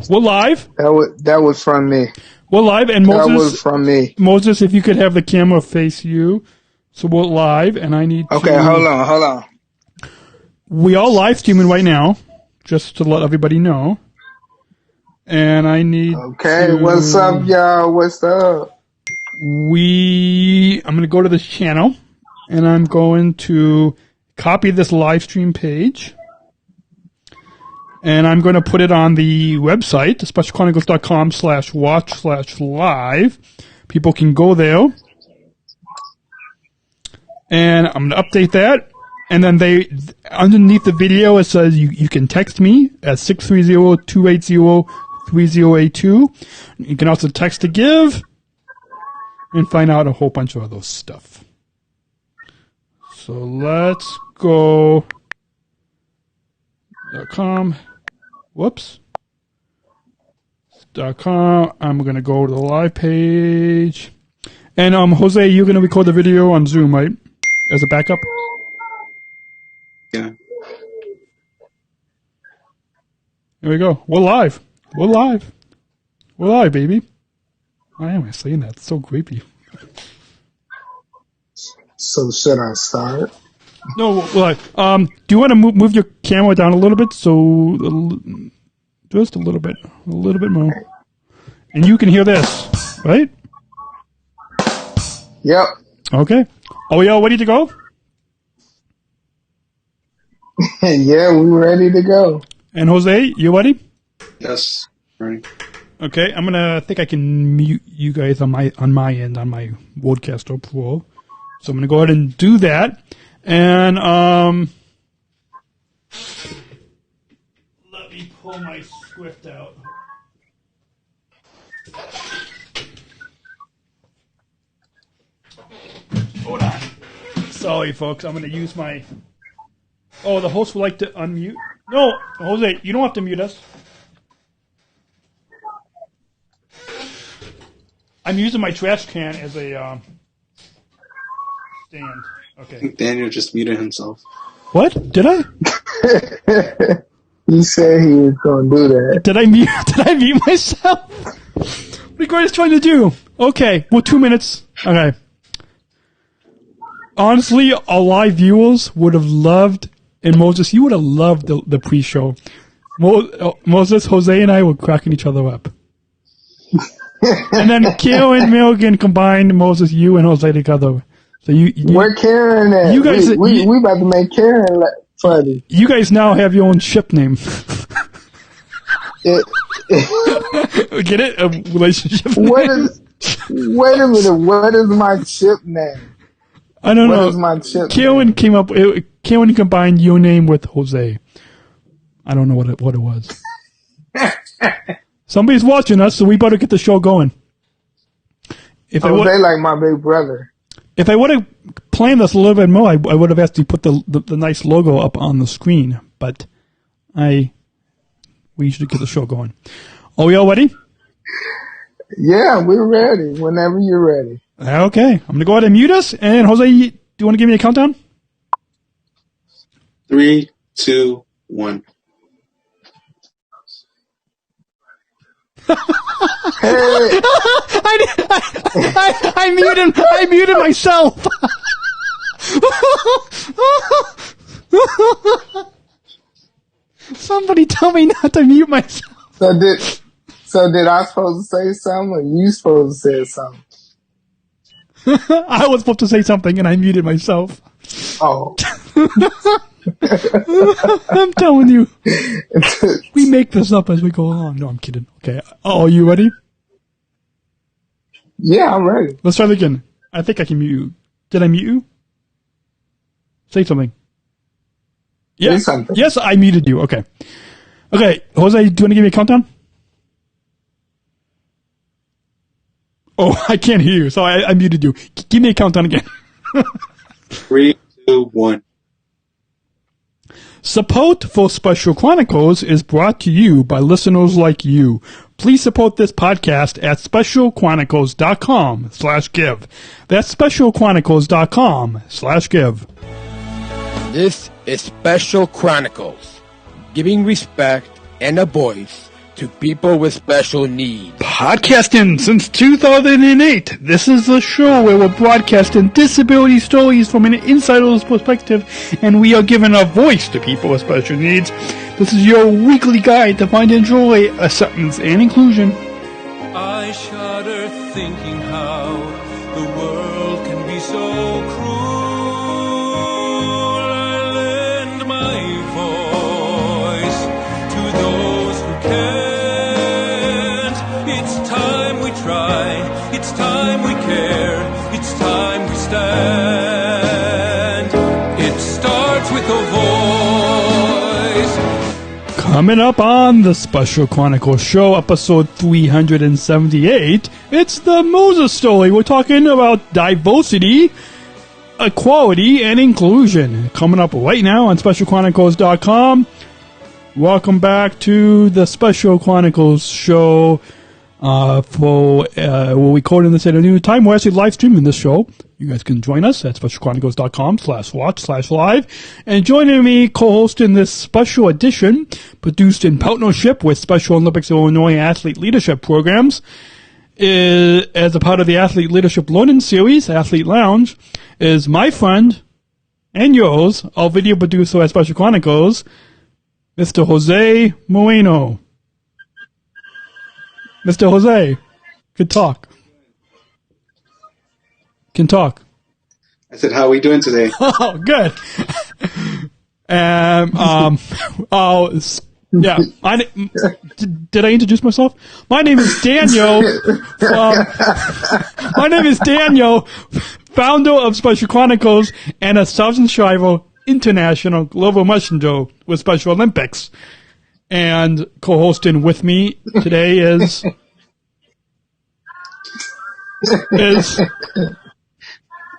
We're live. That was from me. We're live, and Moses. That was from me. Moses, if you could have the camera face you, so we're live, and I need. Okay, hold on. We are live streaming right now, just to let everybody know. And I need. Okay, what's up, y'all? What's up? I'm going to go to this channel, and I'm going to copy this live stream page. And I'm going to put it on the website, specialchronicles.com/watch/live. People can go there. And I'm going to update that. And then underneath the video, it says you can text me at 630-280-3082. You can also text to give and find out a whole bunch of other stuff. So let's go. .com. Whoops. .com. I'm going to go to the live page. And Jose, you're going to record the video on Zoom, right? As a backup? Yeah. Here we go. We're live. We're live. We're live, baby. Why am I saying that? It's so creepy. So should I start? No, well, do you want to move your camera down a little bit? So, just a little bit more. And you can hear this, right? Yep. Okay. Are we all ready to go? Yeah, we ready to go. And Jose, you ready? Yes. Ready. Okay, I think I can mute you guys on my end, on my Rodecaster Pro. So I'm gonna go ahead and do that. And let me pull my Swift out. Hold on. Sorry, folks. I'm going to use my. Oh, the host would like to unmute. No, Jose, you don't have to mute us. I'm using my trash can as a stand. Okay. Daniel just muted himself. What? Did I? He said he was going to do that. Did I mute myself? What are you guys trying to do? Okay, well, 2 minutes. Okay. Honestly, our live viewers would have loved, and Moses, you would have loved the pre-show. Moses, Jose, and I were cracking each other up. And then Kale and Milligan combined Moses, you and Jose together. So Where Karen at? You guys, we about to make Karen funny. You guys now have your own ship name. Get it? A relationship name? Wait a minute. What is my ship name? I don't know. What is my ship name? Kaylin combined your name with Jose. I don't know what it was. Somebody's watching us, so we better get the show going. Jose like my big brother. If I would have planned this a little bit more, I would have actually put the nice logo up on the screen. But we should get the show going. Are we all ready? Yeah, we're ready. Whenever you're ready. Okay, I'm gonna go ahead and mute us. And Jose, do you want to give me a countdown? 3, 2, 1. Hey. I muted myself. Somebody tell me not to mute myself. So did I supposed to say something, or you supposed to say something? I was supposed to say something, and I muted myself. Oh. I'm telling you. We make this up as we go along. No, I'm kidding. Okay. Oh, are you ready? Yeah, I'm ready. Let's try it again. I think I can mute you. Did I mute you? Say something. Yeah. Say something. Yes, I muted you. Okay. Okay, Jose, do you want to give me a countdown? Oh, I can't hear you, so I muted you. Give me a countdown again. 3, 2, 1. Support for Special Chronicles is brought to you by listeners like you. Please support this podcast at specialchronicles.com/give. That's specialchronicles.com/give. This is Special Chronicles, giving respect and a voice to people with special needs. Podcasting since 2008. This is the show where we're broadcasting disability stories from an insider's perspective, and we are giving a voice to people with special needs. This is your weekly guide to find and enjoy acceptance and inclusion. I shudder thinking how the world can be so cruel. I lend my voice to those who can't. It's time we try, it's time we care, it's time we stand. It starts with a voice. Coming up on the Special Chronicles show, episode 378, it's the Moses story. We're talking about diversity, equality, and inclusion. Coming up right now on SpecialChronicles.com. Welcome back to the Special Chronicles show. We're recording this at a new time. We're actually live streaming this show. You guys can join us at specialchronicles.com/watch/live. And joining me, co-hosting this special edition, produced in partnership with Special Olympics Illinois Athlete Leadership Programs, as a part of the Athlete Leadership Learning Series, Athlete Lounge, is my friend and yours, our video producer at Special Chronicles, Mr. Jose Moreno. Mr. Jose, can talk. Can talk. I said, how are we doing today? Oh, good. Yeah. Did I introduce myself? My name is Daniel. My name is Daniel, founder of Special Chronicles and a Sergeant Shriver International Global Messenger with Special Olympics. And co-hosting with me today is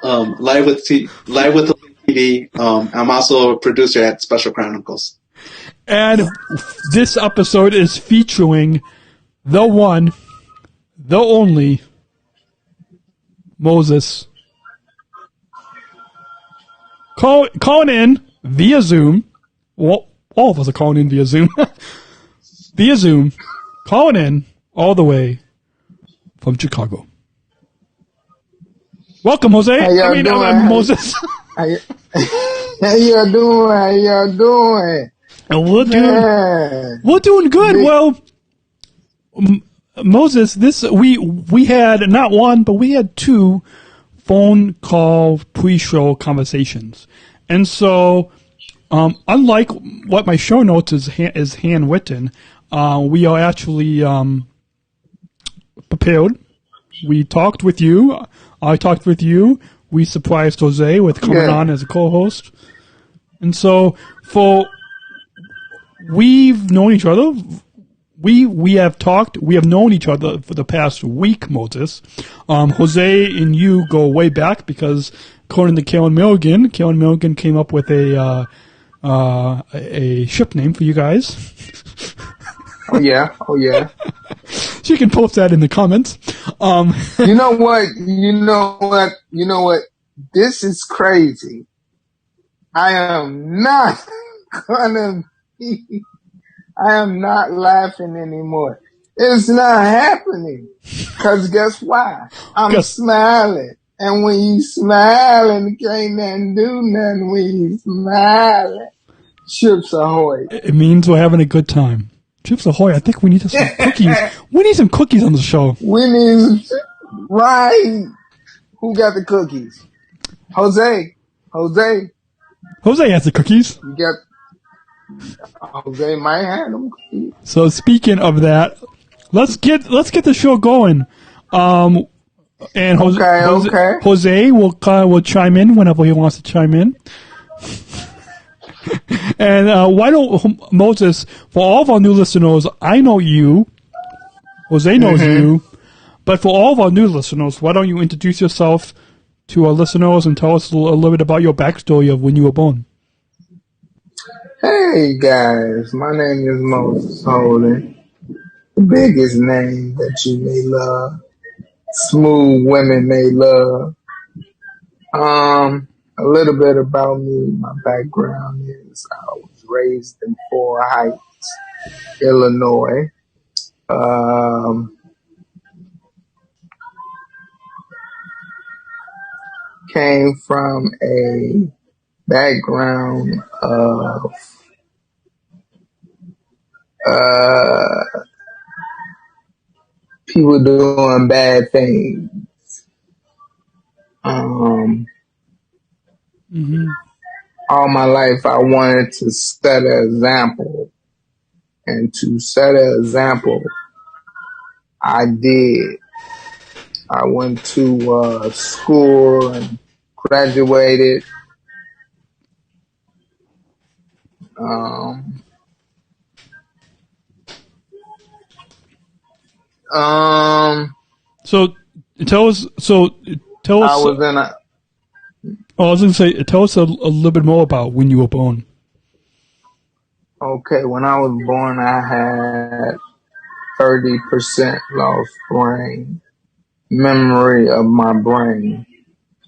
live with TV. I'm also a producer at Special Chronicles. And this episode is featuring the one, the only Moses. Calling in via Zoom. Well, all of us are calling in via Zoom. Via Zoom. Calling in all the way from Chicago. Welcome, Jose. I'm Moses. How y'all doing? How y'all doing? And we're doing good. Big. Well, Moses, we had not one, but we had two phone call pre-show conversations. And so, unlike what my show notes is handwritten, we are actually prepared. We talked with you. I talked with you. We surprised Jose with coming on as a co-host. And so, we've known each other. We have talked. We have known each other for the past week, Moses. Jose and you go way back because, according to Karen Milligan came up with a ship name for you guys. Oh yeah. She can post that in the comments. You know what? This is crazy. I am not laughing anymore. It's not happening. Cause guess why? I'm smiling. And when you smiling, can't nothing do nothing when you smiling. Chips Ahoy. It means we're having a good time. Chips Ahoy, I think we need some cookies. We need some cookies on the show. Right. Who got the cookies? Jose has the cookies. You got... Jose might have them cookies. So speaking of that, let's get the show going. And Jose will chime in whenever he wants to chime in. And why don't, Moses, for all of our new listeners, I know you, Jose knows you, but for all of our new listeners, why don't you introduce yourself to our listeners and tell us a little bit about your backstory of when you were born? Hey guys, my name is Moses Holden. The biggest name that you may love, smooth women may love. A little bit about me. My background is I was raised in Fort Heights, Illinois. came from a background of people doing bad things. All my life I wanted to set an example. And to set an example, I did. I went to school and graduated. So tell us. I was in a. Oh, I was going to say, tell us a little bit more about when you were born. Okay, when I was born, I had 30% lost brain memory of my brain.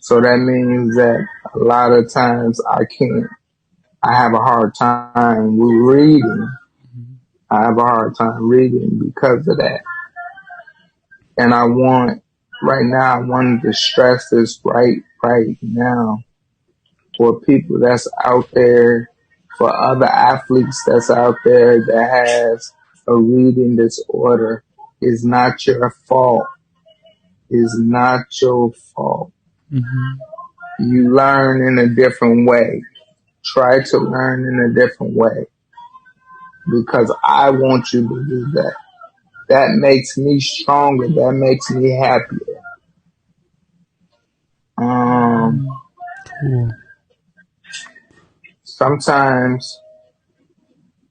So that means that a lot of times I have a hard time reading. I have a hard time reading because of that. And I wanted to stress this right now for people that's out there, for other athletes that's out there that has a reading disorder. It's not your fault. It's not your fault. You learn in a different way. Try to learn in a different way. Because I want you to do that. That makes me stronger. That makes me happier. Cool. Sometimes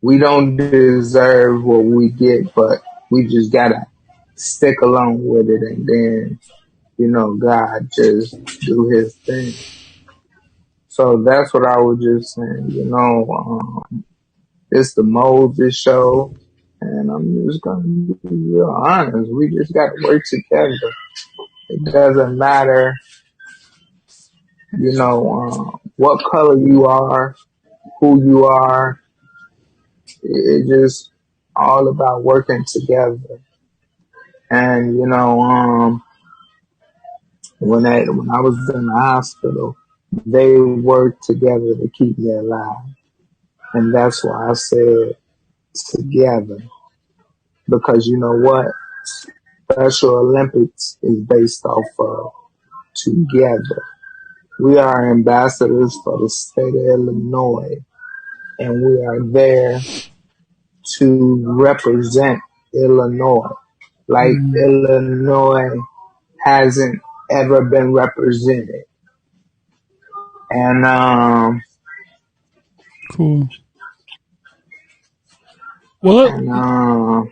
we don't deserve what we get, but we just gotta stick along with it, and then, God just do his thing. So that's what I was just saying, it's the Moses show, and I'm just gonna be real honest. We just gotta work together. It doesn't matter, what color you are, who you are. It's just all about working together. And when I was in the hospital, they worked together to keep me alive. And that's why I said together. Because you know what? Special Olympics is based off of together. We are ambassadors for the state of Illinois, and we are there to represent Illinois. Like Illinois hasn't ever been represented. And cool. Well, go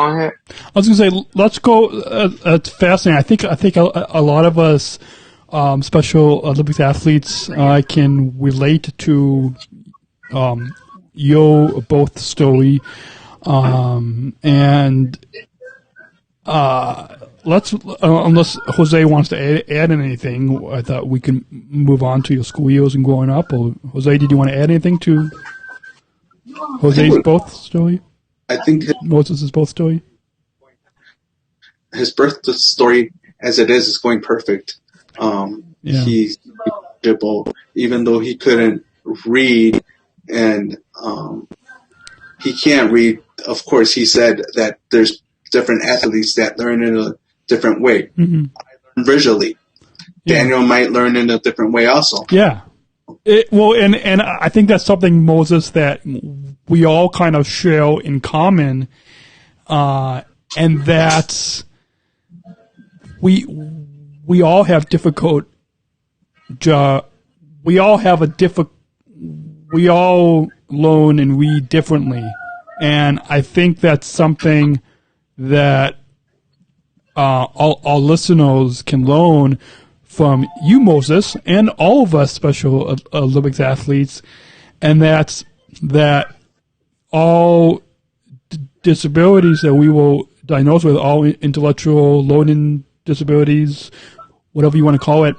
ahead. I was going to say, let's go. It's fascinating. I think a lot of us Special Olympics athletes can relate to your both story, and let's unless Jose wants to add anything, I thought we can move on to your school years and growing up. Or Jose, did you want to add anything to Jose's both story? I think Moses' both story. His birth story, as it is going perfect. He's knowledgeable, even though he couldn't read, and he can't read. Of course, he said that there's different athletes that learn in a different way. I learn visually. Daniel might learn in a different way also. Yeah. And I think that's something, Moses, that we all kind of share in common, and that's we all have we all learn and read differently, and I think that's something that our listeners can learn from you, Moses, and all of us Special Olympics athletes, and that's that all disabilities that we will diagnose with, all intellectual learning disabilities, whatever you want to call it,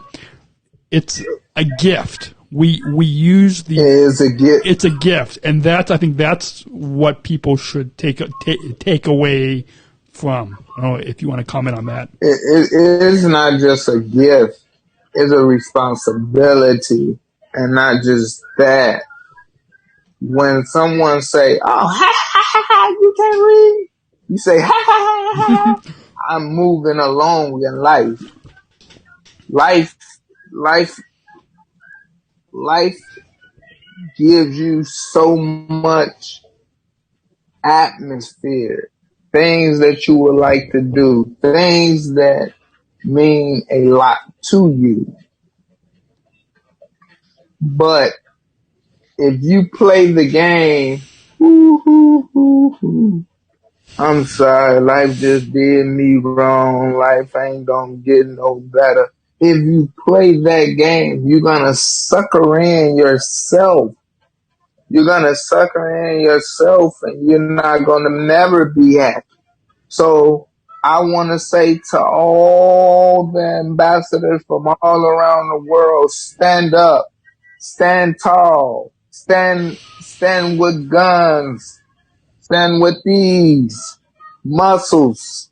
it's a gift. We use It is a gift. It's a gift, and I think that's what people should take away from. I don't know if you want to comment on that. It is not just a gift; it's a responsibility, and not just that. When someone say, "Oh, ha ha ha ha," you can't read. You say, "Ha ha ha ha ha." I'm moving along in life. Life gives you so much atmosphere, things that you would like to do, things that mean a lot to you. But if you play the game, I'm sorry, life just did me wrong. Life ain't gonna get no better. If you play that game, you're gonna sucker in yourself. You're gonna sucker in yourself, and you're not gonna never be happy. So I want to say to all the ambassadors from all around the world, stand up, stand tall, stand with guns, stand with these muscles.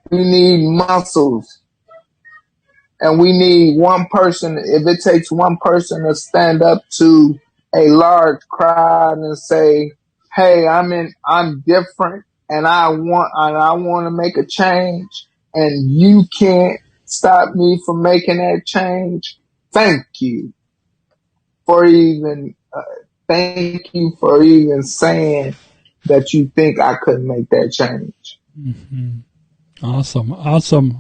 We need muscles. And we need one person, if it takes one person to stand up to a large crowd and say, hey, I'm different and I want to make a change, and you can't stop me from making that change. Thank you for even saying that you think I couldn't make that change. Mm-hmm. Awesome.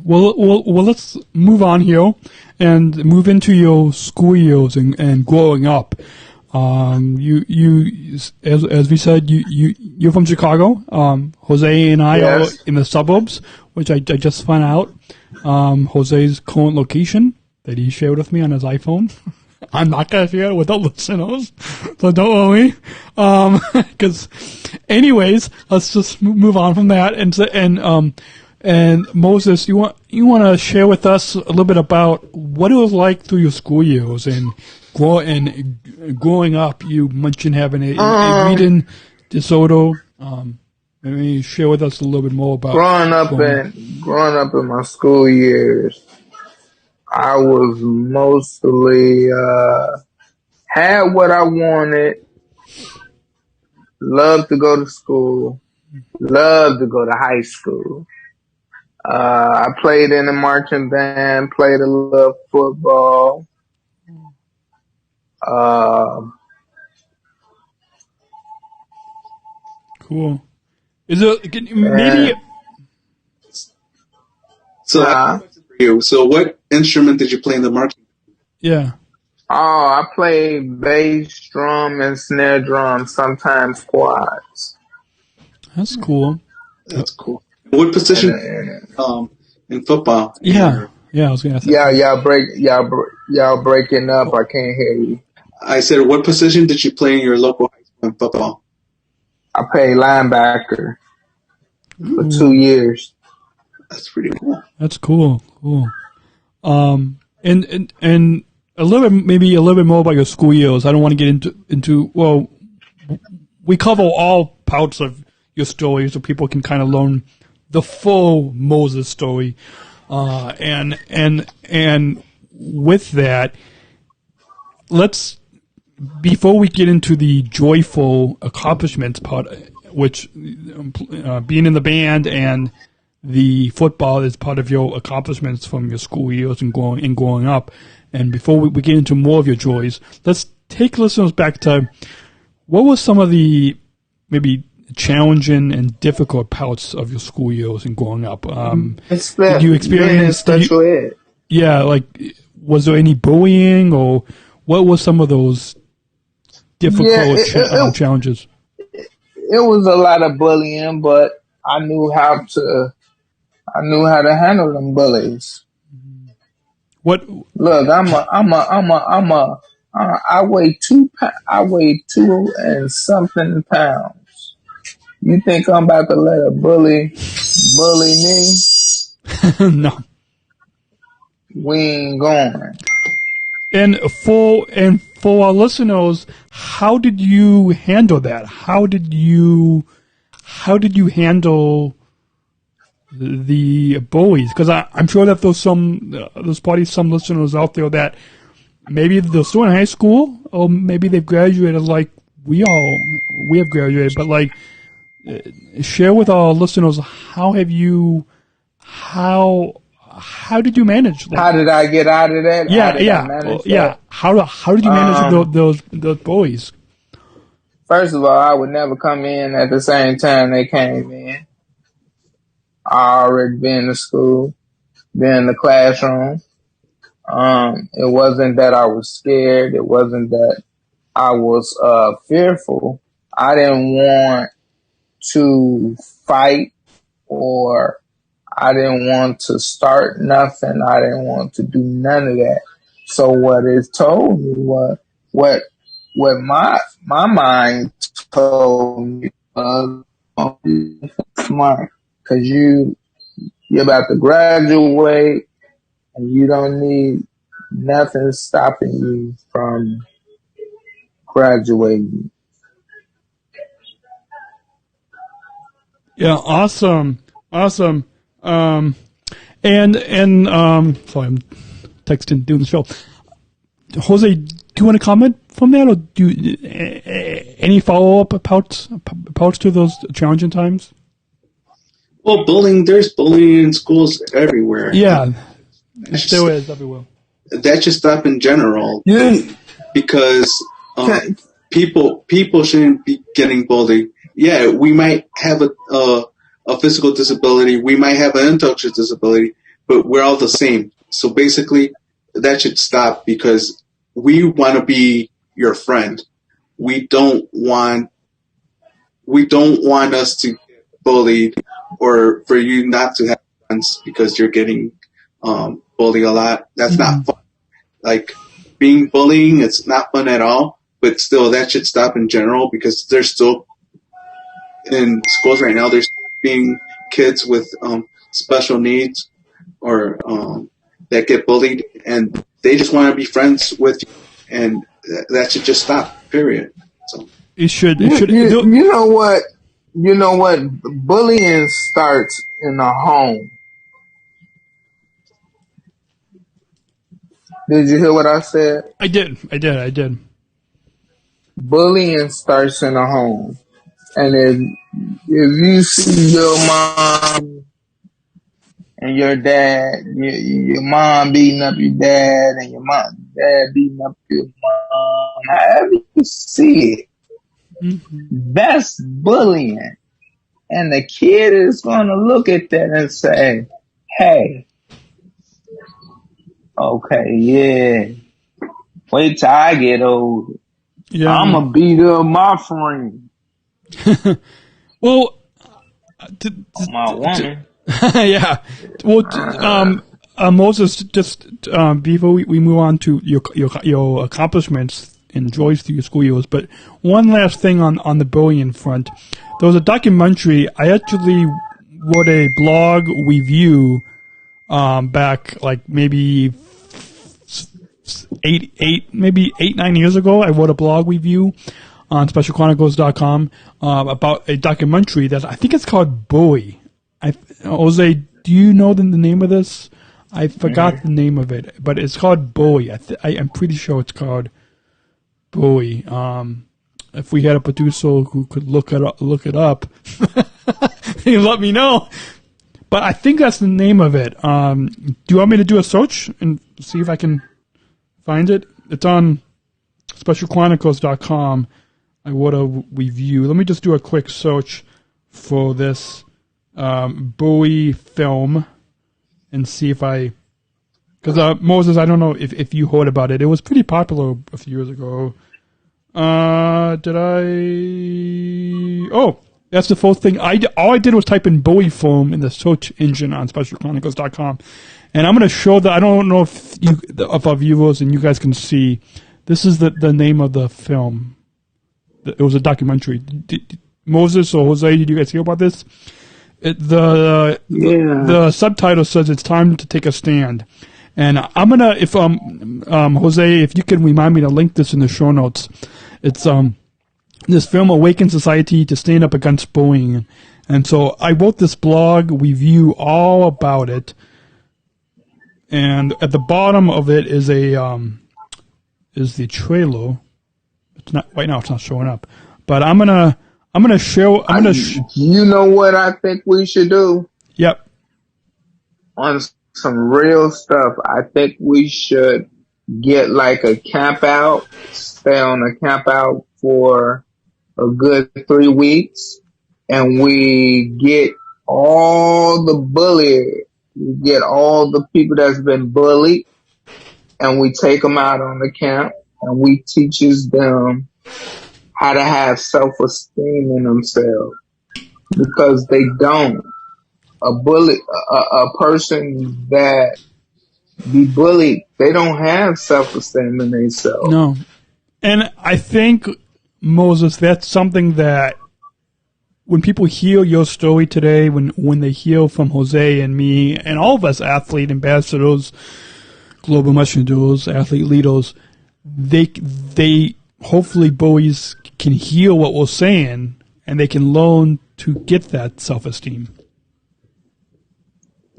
Well, let's move on here and move into your school years and growing up. You, as we said, you're from Chicago. Jose and I are in the suburbs, which I just found out. Jose's current location that he shared with me on his iPhone. I'm not gonna share it with the listeners, so don't worry. Cause anyways, let's just move on from that. And Moses, you want to share with us a little bit about what it was like through your school years and growing up. You mentioned having a reading disorder. Maybe share with us a little bit more about growing up in my school years. I was mostly had what I wanted. Loved to go to school. Loved to go to high school. I played in the marching band, played a little football. Cool. Is it maybe? So what instrument did you play in the marching band? Yeah. Oh, I played bass, drum, and snare drum, sometimes quads. That's cool. That's cool. What position in football? Yeah, I was gonna ask. Y'all breaking up. I can't hear you. I said, what position did you play in your local high school in football? I played linebacker for 2 years. That's pretty cool. That's cool. And a little bit more about your school years. I don't want to get into well, we cover all parts of your story so people can kind of learn the full Moses story. And with that, let's, before we get into the joyful accomplishments part, which being in the band and the football is part of your accomplishments from your school years and growing up. And before we get into more of your joys, let's take listeners back to what was some of the maybe challenging and difficult parts of your school years and growing up. Did you experience special ed? Yeah, like was there any bullying or what was some of those difficult challenges? It was a lot of bullying, but I knew how to handle them bullies. What? Look, I weigh 2 and something pounds. You think I'm about to let a bully me? No. We ain't going. And for our listeners, how did you handle that? How did you handle the bullies? Because I'm sure that there's probably some listeners out there that maybe they're still in high school, or maybe they've graduated like we have graduated. But like, share with our listeners, how did you manage? Like, how did I get out of that? How did you manage those bullies? First of all, I would never come in at the same time they came in. I already been to school, been in the classroom. It wasn't that I was scared. It wasn't that I was fearful. I didn't want to fight, or I didn't want to start nothing. I didn't want to do none of that. So what it told me was what my mind told me was, smart, because you're about to graduate and you don't need nothing stopping you from graduating. Yeah, awesome. Sorry, I'm texting doing the show. Jose, do you want to comment from that, or do you, any follow up about to those challenging times? Well, there's bullying in schools everywhere. Yeah, there is everywhere. That should stop in general. Yeah. Because people shouldn't be getting bullied. Yeah, we might have a physical disability, we might have an intellectual disability, but we're all the same. So basically, that should stop, because we want to be your friend. We don't want us to get bullied, or for you not to have friends because you're getting bullied a lot. That's not fun. Like, being bullying, it's not fun at all. But still, that should stop in general, because there's still, in schools right now, there's being kids with special needs, or that get bullied, and they just want to be friends with you, and that should just stop. Period. So it should. You know what? Bullying starts in the home. Did you hear what I said? I did. Bullying starts in the home. And if you see your mom and your dad, your mom beating up your dad, and your dad beating up your mom, however you see it, that's bullying. And the kid is going to look at that and say, hey, okay, yeah, wait till I get older. Yeah. I'm going to beat up my friend. Well, my woman. Yeah. Well, Moses, just before we move on to your accomplishments and joys through your school years, but one last thing on the bullying front. There was a documentary. I actually wrote a blog review back like maybe 9 years ago. I wrote a blog review on specialchronicles.com about a documentary that I think it's called Bully. Jose, do you know the name of this? I forgot the name of it, but it's called Bully. I'm pretty sure it's called Bully. If we had a producer who could look it up, he'd let me know. But I think that's the name of it. Do you want me to do a search and see if I can find it? It's on specialchronicles.com. I wrote a review. Let me just do a quick search for this Bowie film and see if because Moses, I don't know if you heard about it. It was pretty popular a few years ago. Oh, that's the first thing. All I did was type in Bowie film in the search engine on specialchronicles.com. And I'm going to show that. I don't know if our viewers and you guys can see. This is the name of the film. It was a documentary. Moses or Jose, did you guys hear about this? The subtitle says it's time to take a stand. And I'm gonna, if Jose, if you can remind me to link this in the show notes. It's this film, Awaken Society to Stand Up Against Bullying. And so I wrote this blog review all about it. And at the bottom of it is is the trailer. It's not right now. It's not showing up. But I'm gonna show. You know what I think we should do? Yep. On some real stuff, I think we should get like a camp out, stay on a camp out for a good 3 weeks, and we get all the we get all the people that's been bullied, and we take them out on the camp, and we teaches them how to have self-esteem in themselves, because they don't. A person that be bullied, they don't have self-esteem in themselves. No. And I think, Moses, that's something that when people hear your story today, when they hear from Jose and me and all of us athlete ambassadors, global ambassadors, athlete leaders, they hopefully bullies can hear what we're saying and they can learn to get that self-esteem.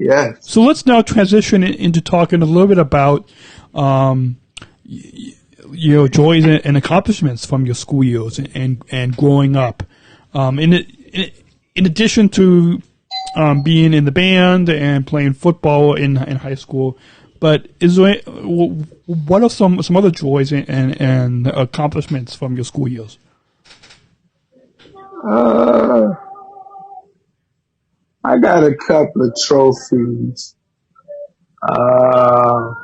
Yeah. So let's now transition into talking a little bit about your joys and accomplishments from your school years and growing up. In addition to being in the band and playing football in high school, but what are some other joys and accomplishments from your school years? I got a couple of trophies. I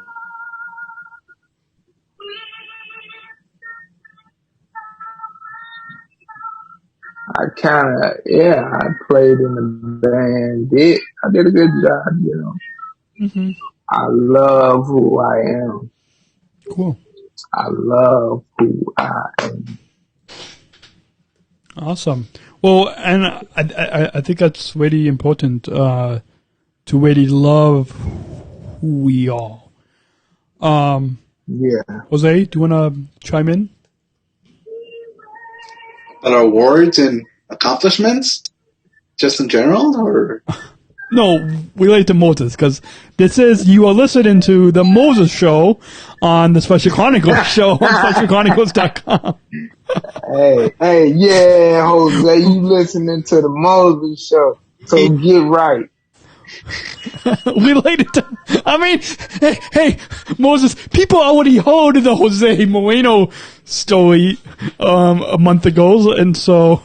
played in the band. I did a good job, you know. Mm-hmm. I love who I am. Cool. I love who I am. Awesome. Well, and I think that's really important to really love who we are. Yeah. Jose, do you want to chime in? About awards and accomplishments, just in general, or? No, related to Moses, because this is, you are listening to the Moses Show on the Special Chronicles show on specialchronicles.com. Yeah, Jose, you listening to the Moses Show, so get right. Related to, I mean, hey, Moses, people already heard the Jose Moreno story a month ago, and so...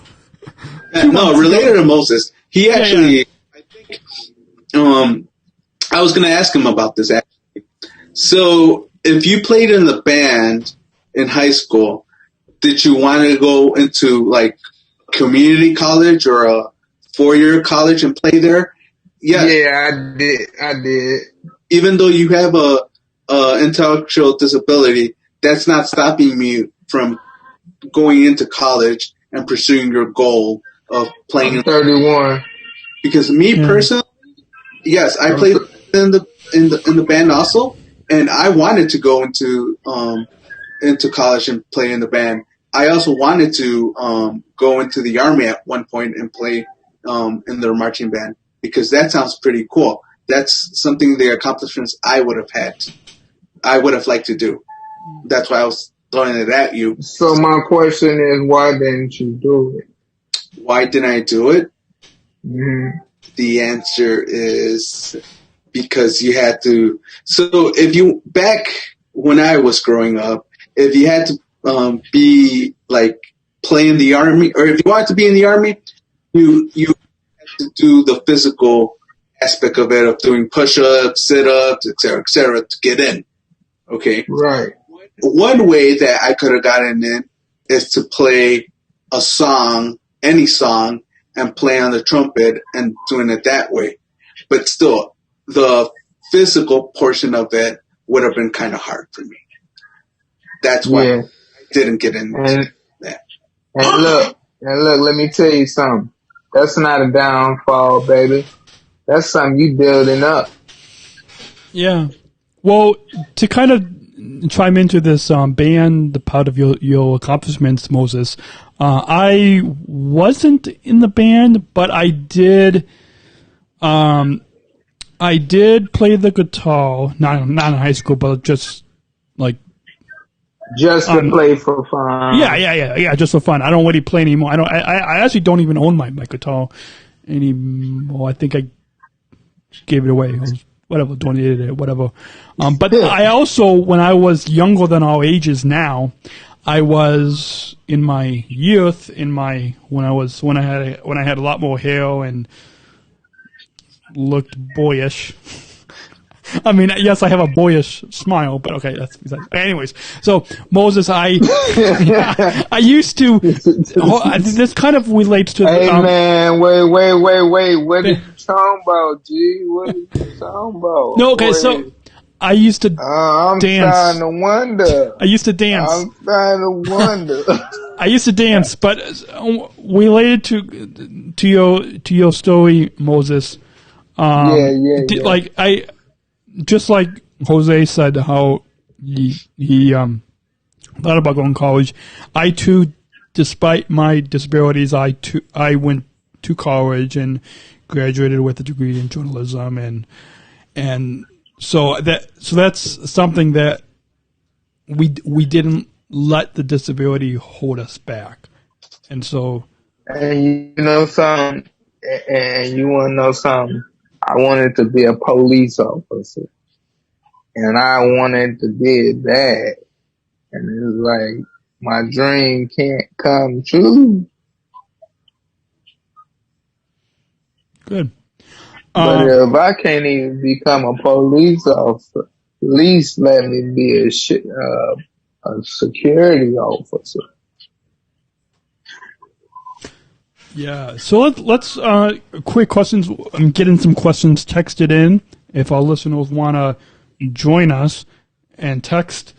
related to Moses, he actually... I was going to ask him about this actually. So, if you played in the band in high school, did you want to go into like community college or a 4-year college and play there? Yeah, I did. Even though you have a intellectual disability, that's not stopping me from going into college and pursuing your goal of playing. I'm 31. Because me personally, yes, I played in the band also, and I wanted to go into college and play in the band. I also wanted to go into the Army at one point and play in their marching band, because that sounds pretty cool. That's something, the accomplishments I would have had. I would have liked to do. That's why I was throwing it at you. So my question is, why didn't you do it? Why didn't I do it? Mm-hmm. The answer is because you had to. So back when I was growing up, if you had to be like play in the Army, or if you wanted to be in the Army, you had to do the physical aspect of it, of doing push-ups, sit-ups, et cetera, to get in. Okay? Right. One way that I could have gotten in is to play a song, any song, and play on the trumpet and doing it that way. But still, the physical portion of it would have been kind of hard for me. That's why I didn't get into that. And look, let me tell you something. That's not a downfall, baby. That's something you building up. Yeah. Well, to kind of chime into this band, the part of your accomplishments, Moses, I wasn't in the band, but I did play the guitar, not in high school, but just like just to play for fun. Yeah, just for fun. I don't really play anymore. I actually don't even own my guitar anymore. I think I gave it away. Whatever, donated it, whatever. But I also, when I was younger than our ages now, I was in my youth, when I had a lot more hair and looked boyish. I mean, yes, I have a boyish smile, but okay, that's besides. Anyways, so Moses, I used to. This kind of relates to. Hey man, wait! What are you talking about, G? What are you talking about? No, okay, so I used to I'm dance. I'm starting to wonder. I used to dance. I'm starting to wonder. I used to dance, but related to your story, Moses. Yeah. Like just like Jose said, how he thought about going to college. I too, despite my disabilities, I went to college and graduated with a degree in journalism, and so that's something that we didn't let the disability hold us back, and so. And you know something, and you want to know something. I wanted to be a police officer, and I wanted to be it bad, and it's like my dream can't come true. Good. But if I can't even become a police officer, at least let me be a security officer. Yeah, so let's quick questions. I'm getting some questions texted in. If our listeners want to join us and text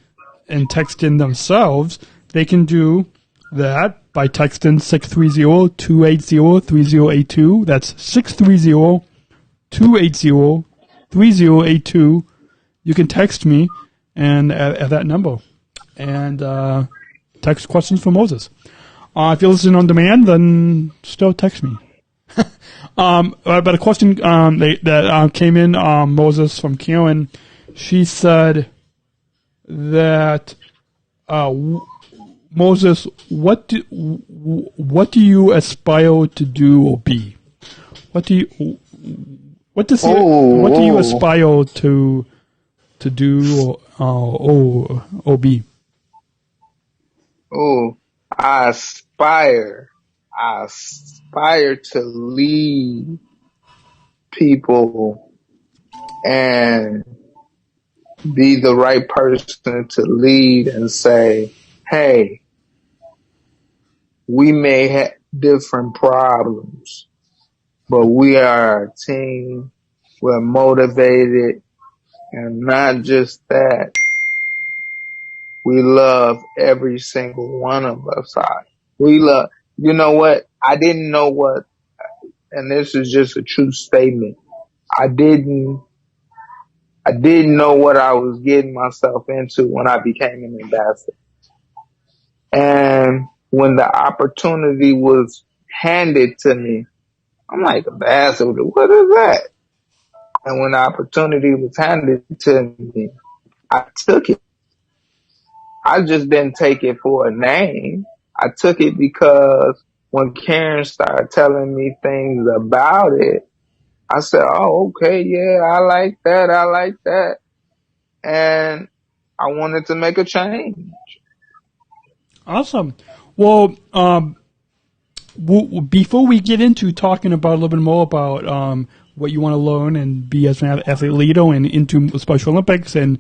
in themselves, they can do that by texting 630-280-3082. That's 630-280-3082. You can text me and at that number and text questions for Moses. If you're listening on demand, then still text me. But a question that came in, Moses, from Karen, she said that Moses, what do you aspire to do or be? What do you aspire to do or be? Oh, I aspire to lead people and be the right person to lead and say, hey, we may have different problems, but we are a team. We're motivated, and not just that, we love every single one of us. We love, you know what? I didn't know what, and this is just a true statement. I didn't know what I was getting myself into when I became an ambassador. And when the opportunity was handed to me, I'm like, ambassador, what is that? And when the opportunity was handed to me, I took it. I just didn't take it for a name. I took it because when Karen started telling me things about it, I said, oh, okay, yeah, I like that. And I wanted to make a change. Awesome. Well, before we get into talking about a little bit more about what you want to learn and be as an athlete leader and into Special Olympics and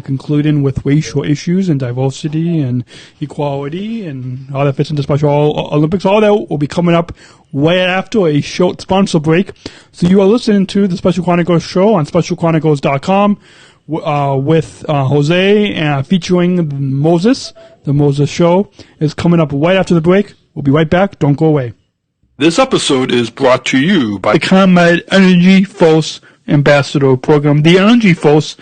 concluding with racial issues and diversity and equality and how that fits into Special Olympics, all that will be coming up right after a short sponsor break. So you are listening to the Special Chronicles show on specialchronicles.com with Jose and featuring Moses. The Moses Show is coming up right after the break. We'll be right back. Don't go away. This episode is brought to you by Comrade Energy, Force, Ambassador Program. The Energy Force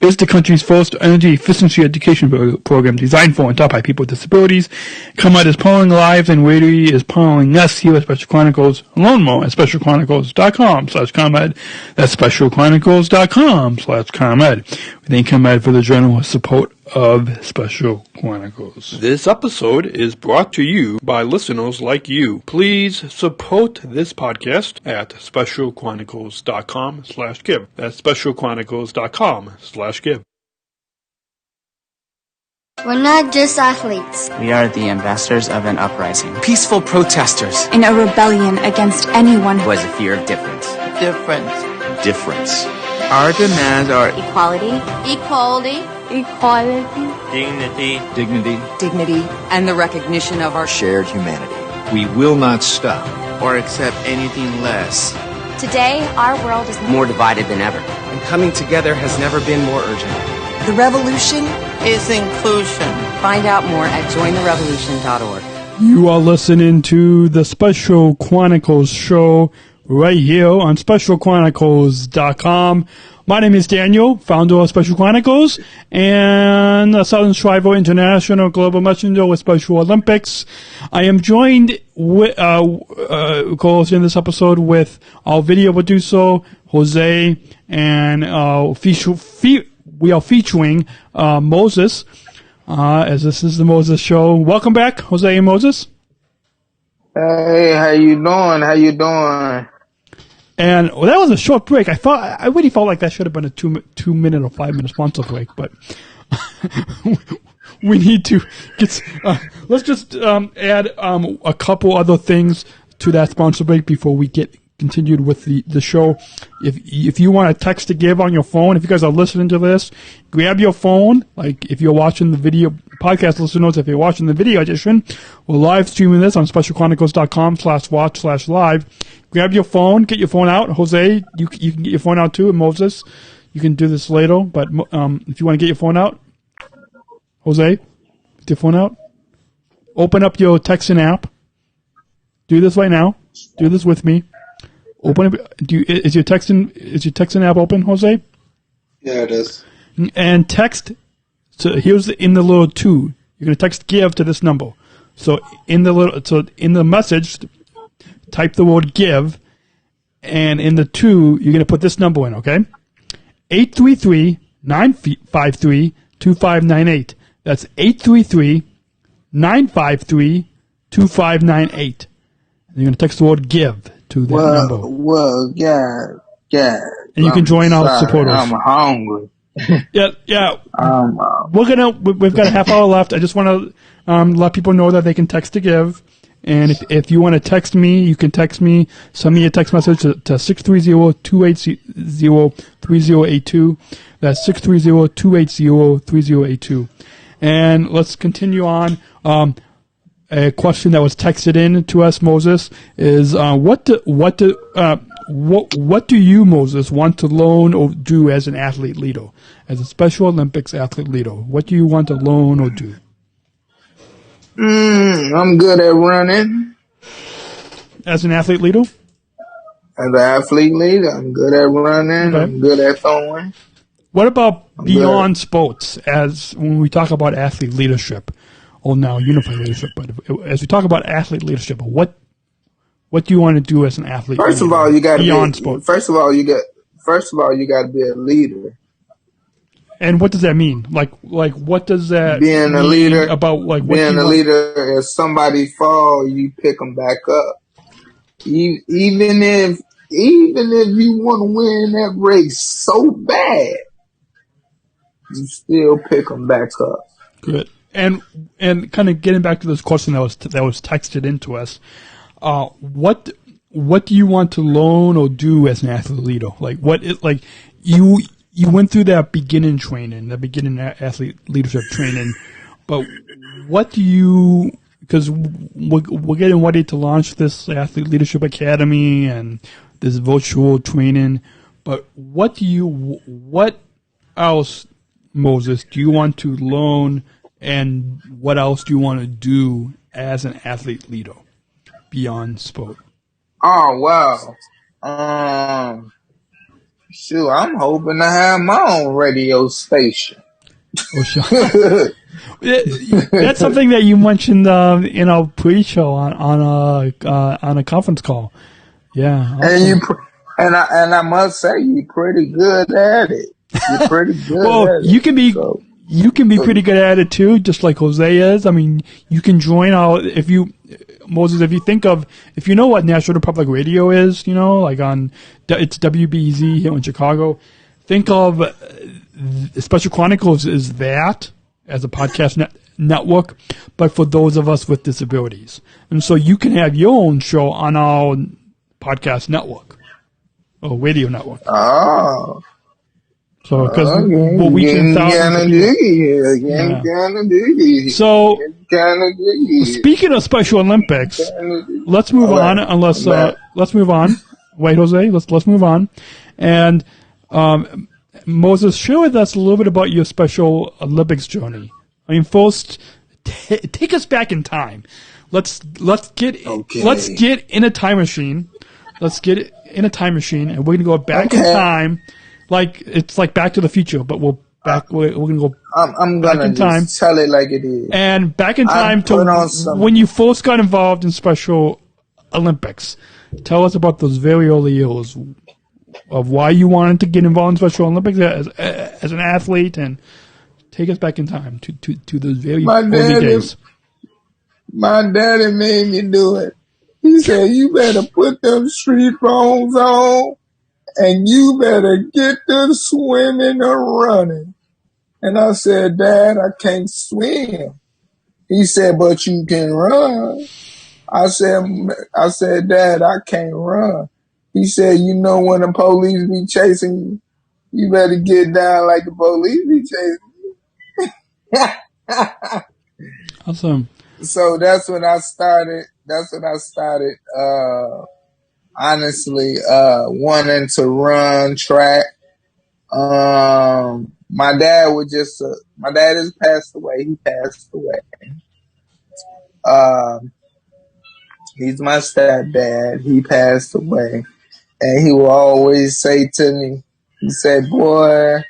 is the country's first energy efficiency education program designed for and taught by people with disabilities. ComEd is powering lives and radio is powering us here at Special Chronicles. Learn more at specialchronicles.com/ComEd. That's specialchronicles.com/ComEd. We thank ComEd for the generous support of Special Chronicles. This episode is brought to you by listeners like you. Please support this podcast at specialchronicles.com/give. That's specialchronicles.com/give. We're not just athletes. We are the ambassadors of an uprising. Peaceful protesters. In a rebellion against anyone who has a fear of difference. Difference. Our demands are equality, dignity, and the recognition of our shared humanity. We will not stop or accept anything less. Today, our world is more divided than ever. And coming together has never been more urgent. The revolution is inclusion. Find out more at jointherevolution.org. You are listening to the Special Chronicles show right here on specialchronicles.com. My name is Daniel, founder of Special Chronicles and a Southern Shriver International Global Messenger with Special Olympics. I am joined with, of course, in this episode with our video producer, Jose, and we are featuring Moses, as this is the Moses show. Welcome back, Jose and Moses. Hey, how you doing? And that was a short break. I really felt like that should have been a 2 minute or 5 minute sponsor break, but we need to get. Let's just add a couple other things to that sponsor break before we get continued with the show. If you want to text to give on your phone, if you guys are listening to this, grab your phone. Like if you're watching the video podcast listeners, if you're watching the video edition, we're live streaming this on specialchronicles.com/watch/live. Grab your phone, get your phone out. Jose, you can get your phone out too. And Moses, you can do this later. But if you want to get your phone out, Jose, get your phone out. Open up your texting app. Do this right now. Do this with me. Open up. Is your texting app open, Jose? Yeah, it is. And text. So here's in the little 2. You're gonna text give to this number. So in the message, type the word give, and in the 2, you're gonna put this number in. Okay, 833-953-2598. That's 833-953-2598. And you're gonna text the word give to that number. Well, yeah. And you can join our supporters. I'm hungry. Yeah. We've got a half hour left. I just want to let people know that they can text to give. And if you want to text me, you can text me. Send me a text message to 630-280-3082. That's 630-280-3082. And let's continue on. A question that was texted in to us, Moses, is what do you, Moses, want to learn or do as an athlete leader, as a Special Olympics athlete leader? What do you want to learn or do? I'm good at running. As an athlete leader? As an athlete leader, I'm good at running. Okay. I'm good at throwing. What about beyond sports, as when we talk about athlete leadership, or now unified leadership, but as we talk about athlete leadership, what do you want to do as an athlete? First of all, you got beyond sports. First of all, you got to be a leader. And what does that mean? Like what does that being a leader about? Like being a leader, if somebody fall, you pick them back up. Even if you want to win that race so bad, you still pick them back up. Good. And kind of getting back to this question that was texted into us, what do you want to learn or do as an athlete leader? You went through that beginning training, the beginning athlete leadership training, but what do you? Because we're getting ready to launch this athlete leadership academy and this virtual training, but what else, Moses, do you want to learn? And what else do you want to do as an athlete leader beyond sport? Oh, wow. Shoot, I'm hoping to have my own radio station. Oh, sure. That's something that you mentioned in our pre-show on a conference call. Yeah, awesome. And I must say you're pretty good at it. You're pretty good well, at you it. can be pretty good at it too, just like Jose is. I mean, you can join our if you know what National Public Radio is, like it's WBZ here in Chicago. Think of Special Chronicles is that as a podcast network, but for those of us with disabilities. And so you can have your own show on our podcast network or radio network. Oh. So, because we'll reach thousands of people. So, speaking of Special Olympics, let's move on. Let's move on. Wait, Jose, let's move on. And Moses, share with us a little bit about your Special Olympics journey. I mean, first, take us back in time. Let's get in a time machine. Let's get in a time machine, and we're gonna go back in time. Like it's like Back to the Future, but we're gonna go. I'm gonna just tell it like it is. And back in time to when you first got involved in Special Olympics. Tell us about those very early years of why you wanted to get involved in Special Olympics as an athlete, and take us back in time to those very early days. My daddy made me do it. He said, "You better put them street phones on. And you better get to swimming or running." And I said, "Dad, I can't swim." He said, "But you can run." I said, "Dad, I can't run." He said, "You know when the police be chasing you, you better get down like the police be chasing you." Awesome. So that's when I started. Honestly, wanting to run track. My dad has passed away. He passed away. He's my stepdad. He passed away. And he will always say to me, he said, "Boy,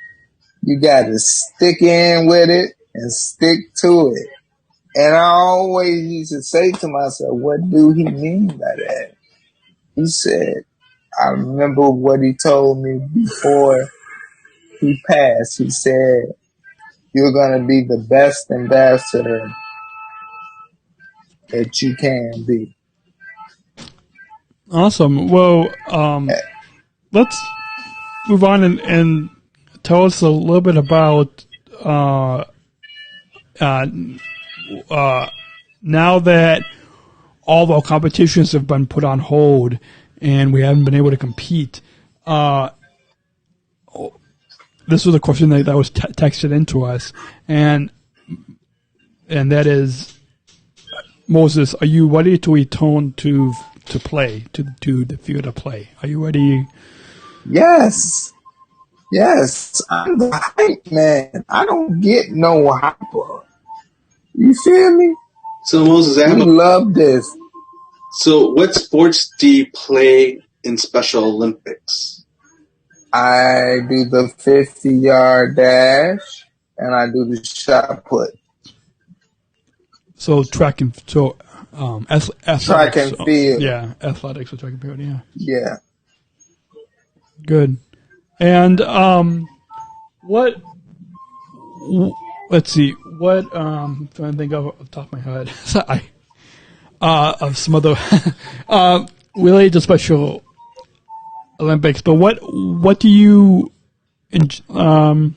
you gotta stick in with it and stick to it." And I always used to say to myself, what do he mean by that? He said, I remember what he told me before he passed. He said, "You're going to be the best ambassador that you can be." Awesome. Well, let's move on and tell us a little bit about now that all the competitions have been put on hold and we haven't been able to compete. This was a question that was texted into us, and that is, Moses, are you ready to return to play, to the field of play? Are you ready? Yes, I'm the hype man. I don't get no hyper. You feel me? So Moses, I love this. So what sports do you play in Special Olympics? I do the 50-yard dash and I do the shot put. So track and field. Yeah, athletics or track and field. Yeah. Yeah. Good. And what? Let's see. What? I'm trying to think of off the top of my head. Of some other related to Special Olympics. But what do you enjoy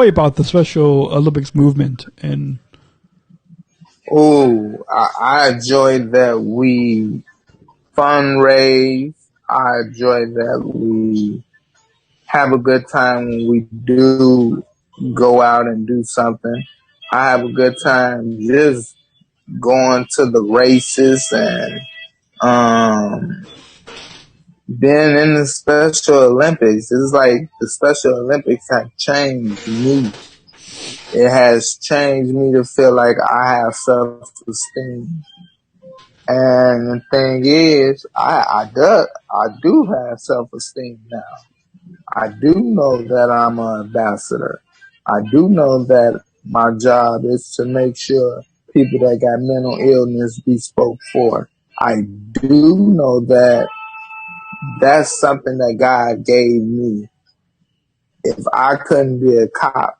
about the Special Olympics movement? And I enjoy that we fundraise. I enjoy that we have a good time when we do go out and do something. I have a good time just going to the races and being in the Special Olympics. It's like the Special Olympics have changed me. It has changed me to feel like I have self-esteem. And the thing is, I do have self-esteem now. I do know that I'm an ambassador. I do know that my job is to make sure people that got mental illness be spoke for. I do know that that's something that God gave me. If I couldn't be a cop,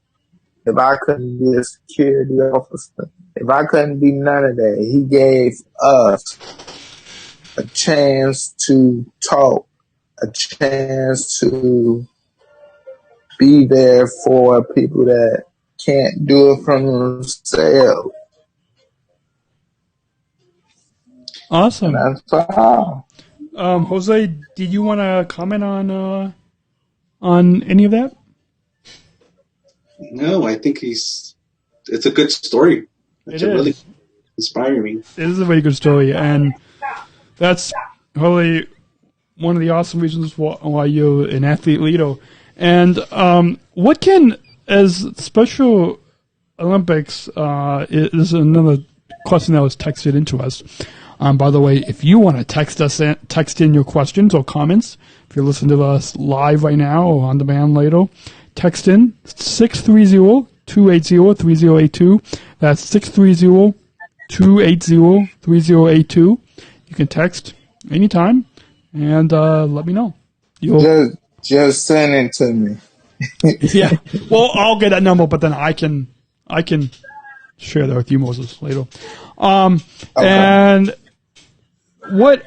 if I couldn't be a security officer, if I couldn't be none of that, He gave us a chance to talk, a chance to be there for people that can't do it from themselves. Awesome. And that's all. Jose, did you want to comment on any of that? No, I think it's a good story. It's really inspiring. It is a very good story, and that's probably one of the awesome reasons why you're an athlete, Lito. And what can, as Special Olympics, is another question that was texted into us. By the way, if you want to text in your questions or comments, if you're listening to us live right now or on demand later, text in 630-280-3082. That's 630-280-3082. You can text anytime and let me know. Just send it to me. Yeah. Well, I'll get that number, but then I can share that with you, Moses, later. Okay. And what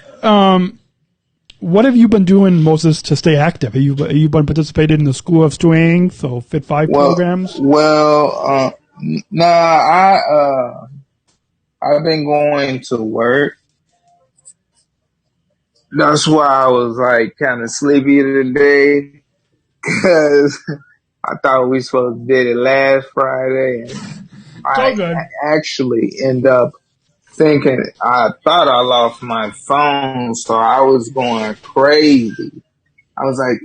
have you been doing, Moses, to stay active? Have you been participating in the School of Strength or Fit 5 programs? Well, I've been going to work. That's why I was like kind of sleepy today, because I thought we supposed to did it last Friday, and I actually end up thinking I thought I lost my phone, so I was going crazy. I was like,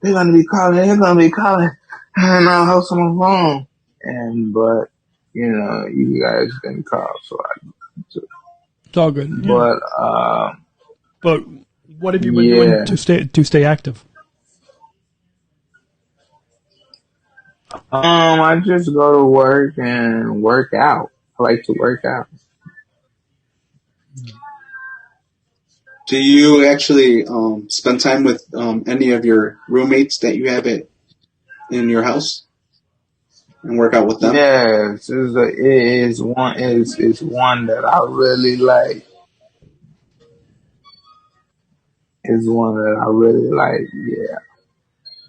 they're gonna be calling, and I'll host on my phone. But you guys didn't call, so I took. It's all good. Yeah. But what have you been doing to stay active? I just go to work and work out. I like to work out. Do you actually spend time with any of your roommates that you have in your house and work out with them? Yes, it is one that I really like. It's one that I really like. Yeah,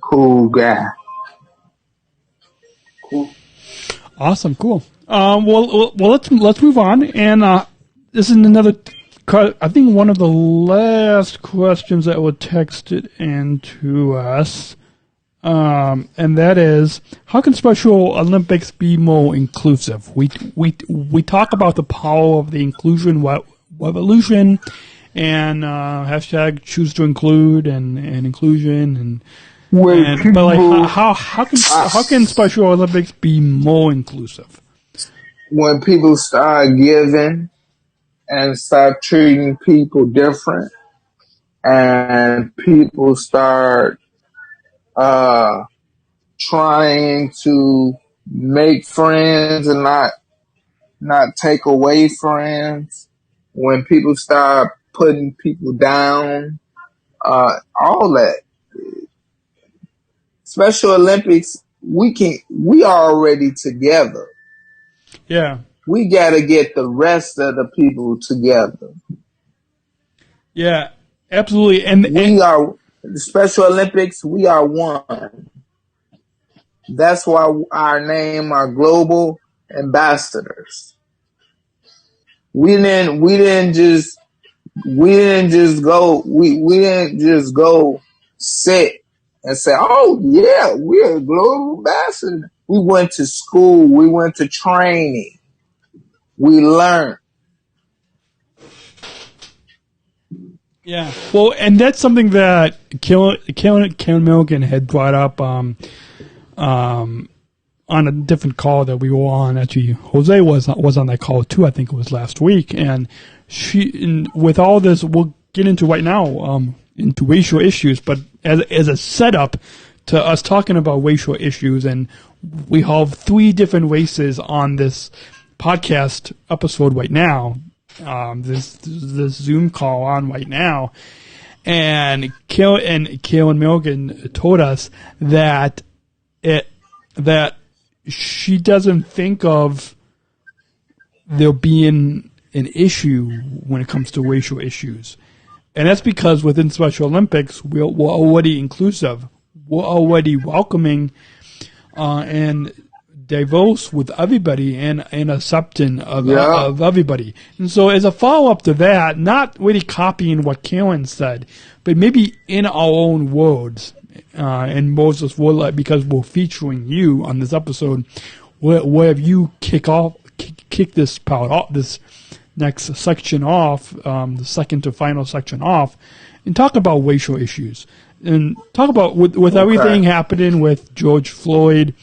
cool guy. Cool. Awesome. Cool. Well, let's move on. And this is another. I think one of the last questions that were texted into us, and that is, how can Special Olympics be more inclusive? We talk about the power of the inclusion revolution, and hashtag choose to include and inclusion how can Special Olympics be more inclusive? When people start giving and start treating people different, and people start trying to make friends and not take away friends, when people start putting people down, all that. Special Olympics, we already together. Yeah. We got to get the rest of the people together. Yeah, absolutely. And the Special Olympics, we are one. That's why our name are global ambassadors. We didn't just go sit and say, oh yeah, we're a global ambassador. We went to school, we went to training. We learned. Yeah. Well, and that's something that Karen Milligan had brought up on a different call that we were on. Actually, Jose was on that call too. I think it was last week, and with all this, we'll get into right now, into racial issues, but as a setup to us talking about racial issues, and we have 3 different races on this podcast episode right now, this Zoom call on right now, and Kaylin Milligan told us that she doesn't think of there being an issue when it comes to racial issues. And that's because within Special Olympics, we're already inclusive. We're already welcoming and diverse with everybody and accepting of everybody. And so as a follow-up to that, not really copying what Karen said, but maybe in our own words, and Moses, because we're featuring you on this episode, where have you kick this part off, this next section off, the second to final section off, and talk about racial issues. And talk about, with everything happening with George Floyd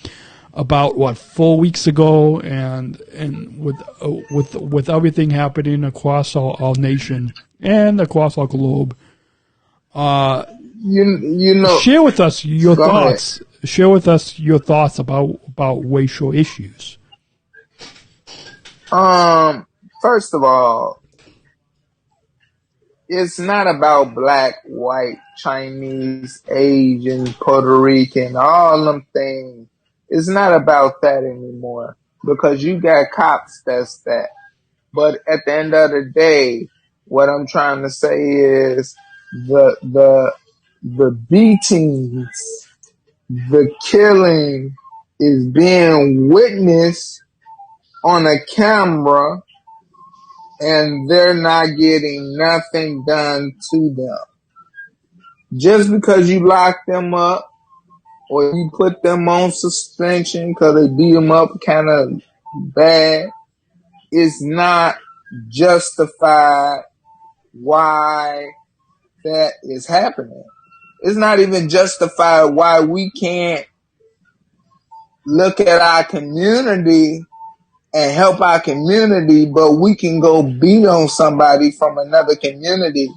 about, 4 weeks ago, and with everything happening across our nation and across our globe. Share with us your thoughts. Ahead. Share with us your thoughts about racial issues. First of all, it's not about black, white, Chinese, Asian, Puerto Rican, all them things. It's not about that anymore, because you got cops that's that. But at the end of the day, what I'm trying to say is the beatings, the killing is being witnessed on a camera, and they're not getting nothing done to them. Just because you lock them up or you put them on suspension because they beat them up kind of bad, is not justified why that is happening. It's not even justified why we can't look at our community and help our community, but we can go beat on somebody from another community,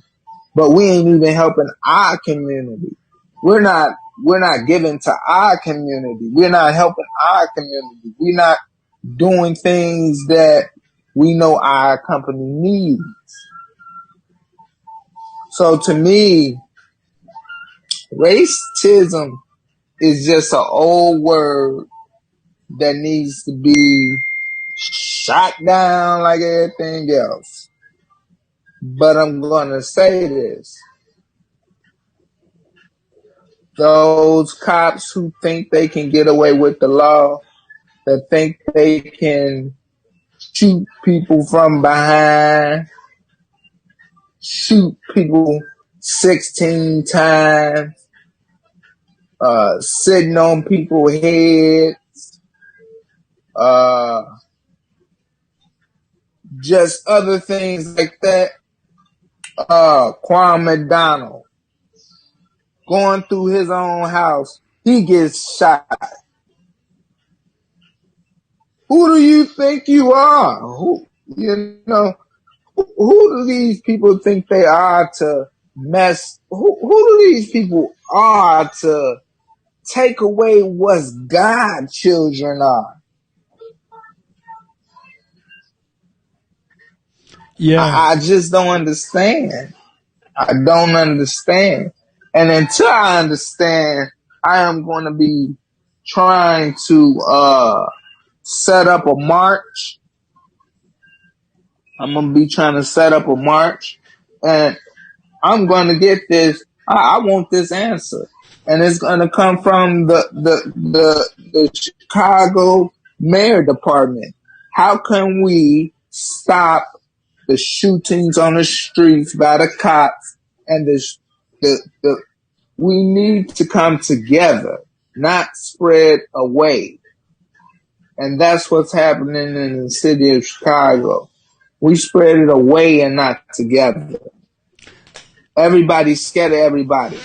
but we ain't even helping our community. We're not giving to our community. We're not helping our community. We're not doing things that we know our company needs. So to me, racism is just an old word that needs to be shot down like everything else. But I'm going to say this. Those cops who think they can get away with the law, that think they can shoot people from behind, shoot people 16 times, sitting on people's heads, just other things like that. Kwame McDonald going through his own house, he gets shot. Who do you think you are? Who do these people think they are to mess? Who do these people are to take away what God's children are? Yeah. I just don't understand. I don't understand. And until I understand, I am going to be trying to set up a march. I'm going to be trying to set up a march, and I'm going to get this. I want this answer, and it's going to come from the Chicago Mayor Department. How can we stop the shootings on the streets by the cops, and we need to come together, not spread away. And that's what's happening in the city of Chicago. We spread it away and not together. Everybody's scared of everybody.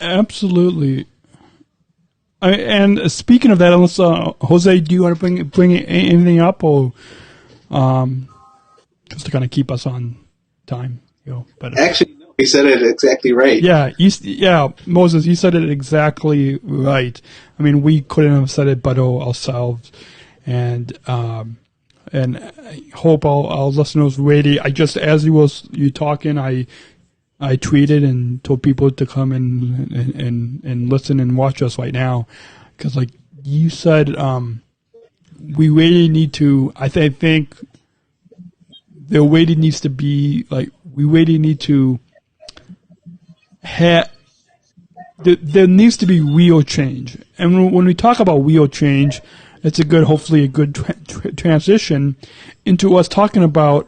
Absolutely. And speaking of that, unless Jose, do you want to bring anything up, or just to kind of keep us on time. But actually, no, he said it exactly right. Yeah, Moses, you said it exactly right. I mean, we couldn't have said it better ourselves, and I hope our listeners ready. I just, as you talking, I tweeted and told people to come and listen and watch us right now, because like you said, we really need to. I think there really needs to be like we really need to have. There needs to be real change, and when we talk about real change, it's hopefully a good transition into us talking about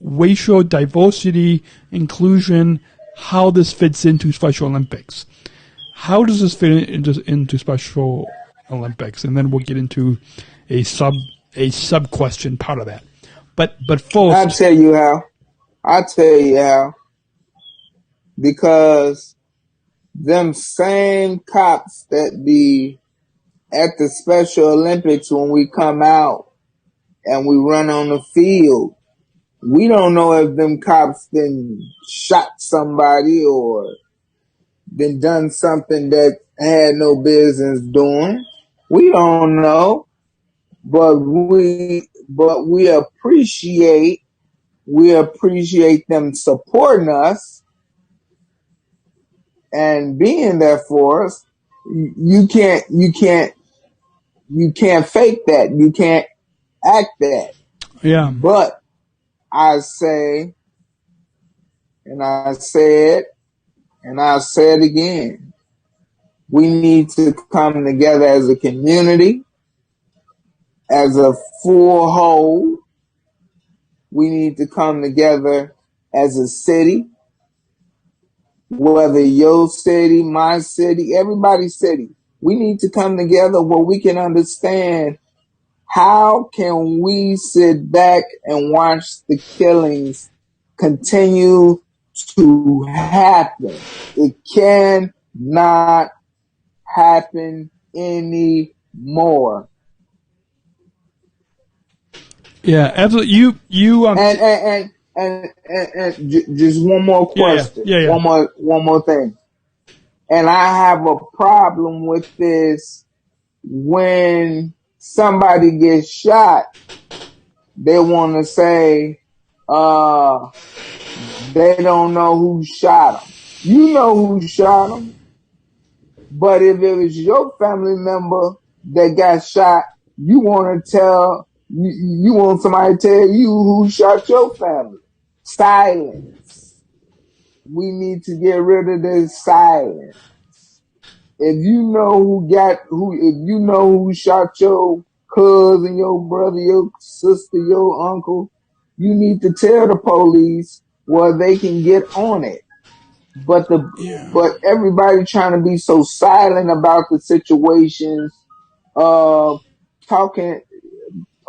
racial diversity, inclusion, how this fits into Special Olympics. How does this fit into Special Olympics? And then we'll get into a sub question part of that. But first, I'll tell you how. Because them same cops that be at the Special Olympics when we come out and we run on the field, we don't know if them cops then shot somebody or then done something that had no business doing. We don't know, but we appreciate them supporting us and being there for us. You can't fake that. You can't act that. Yeah. But I say, and I said, and I'll say it again, we need to come together as a community, as a full whole. We need to come together as a city, whether your city, my city, everybody's city. We need to come together where we can understand how can we sit back and watch the killings continue to happen. It cannot happen anymore. Yeah, absolutely. You and just one more question. Yeah. One more thing. And I have a problem with this when somebody gets shot, they want to say, they don't know who shot him. You know who shot him. But if it was your family member that got shot, you want somebody to tell you who shot your family. Silence. We need to get rid of this silence. If you know who shot your cousin, your brother, your sister, your uncle, you need to tell the police where they can get on it. But everybody trying to be so silent about the situations, going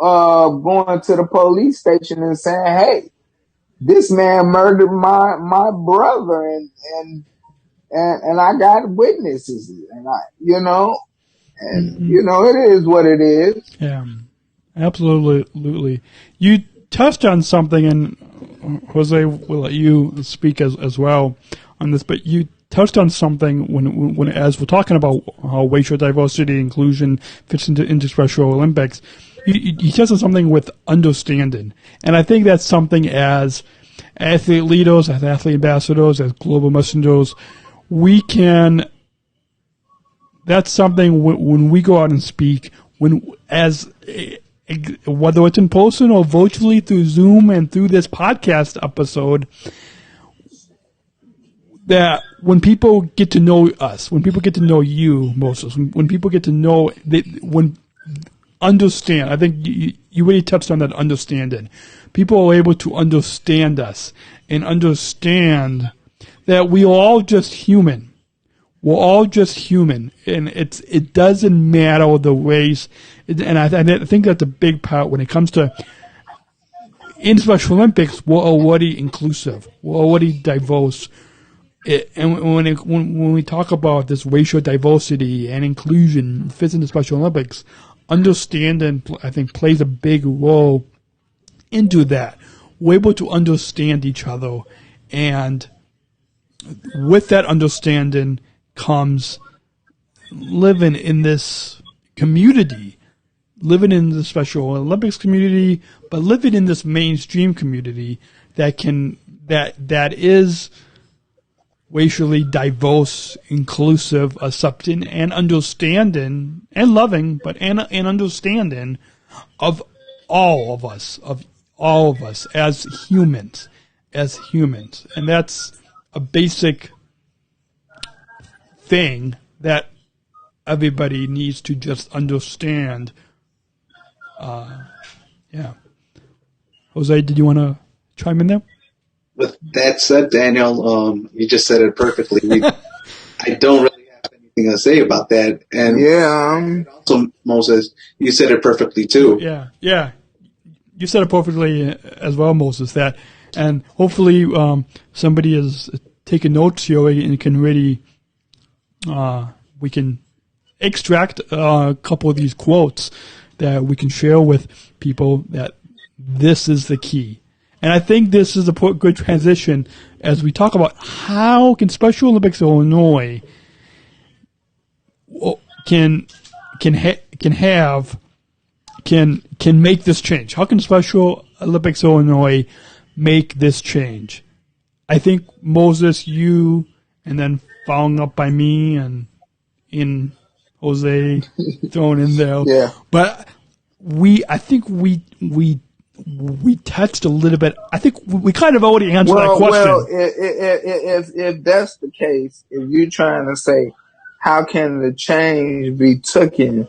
to the police station and saying, "Hey, this man murdered my brother, and I got witnesses, and it is what it is." Yeah, absolutely. You touched on something, and Jose will let you speak as well on this. But you touched on something when as we're talking about how racial diversity inclusion fits into Special Olympics. You touched on something with understanding, and I think that's something as athlete leaders, as athlete ambassadors, as global messengers, that's something when we go out and speak, whether it's in person or virtually through Zoom and through this podcast episode, that when people get to know us, when people get to know you, Moses, when people get to know, understand, I think you really touched on that understanding. People are able to understand us and understand that we are all just human. We're all just human, and it doesn't matter the race. And I think that's a big part when it comes to in Special Olympics. We're already inclusive. We're already diverse. And when we talk about this racial diversity and inclusion fits into Special Olympics, understanding, I think, plays a big role into that. we're able to understand each other, and with that understanding comes living in this community, living in the Special Olympics community, but living in this mainstream community that is racially diverse, inclusive, accepting, and understanding, and loving, but and understanding of all of us as humans, and that's a basic thing that everybody needs to just understand. Jose, did you want to chime in there? With that said, Daniel, you just said it perfectly. I don't really have anything to say about that. And also, Moses, you said it perfectly too. Yeah. You said it perfectly as well, Moses. And hopefully somebody has taken notes here and can really we can extract a couple of these quotes that we can share with people that this is the key. And I think this is a good transition as we talk about how can Special Olympics Illinois can make this change. How can Special Olympics Illinois make this change? I think Moses, you, and then following up by me and in Jose thrown in there. Yeah. But I think we touched a little bit. I think we kind of already answered that question. Well, if that's the case, if you're trying to say, how can the change be taken?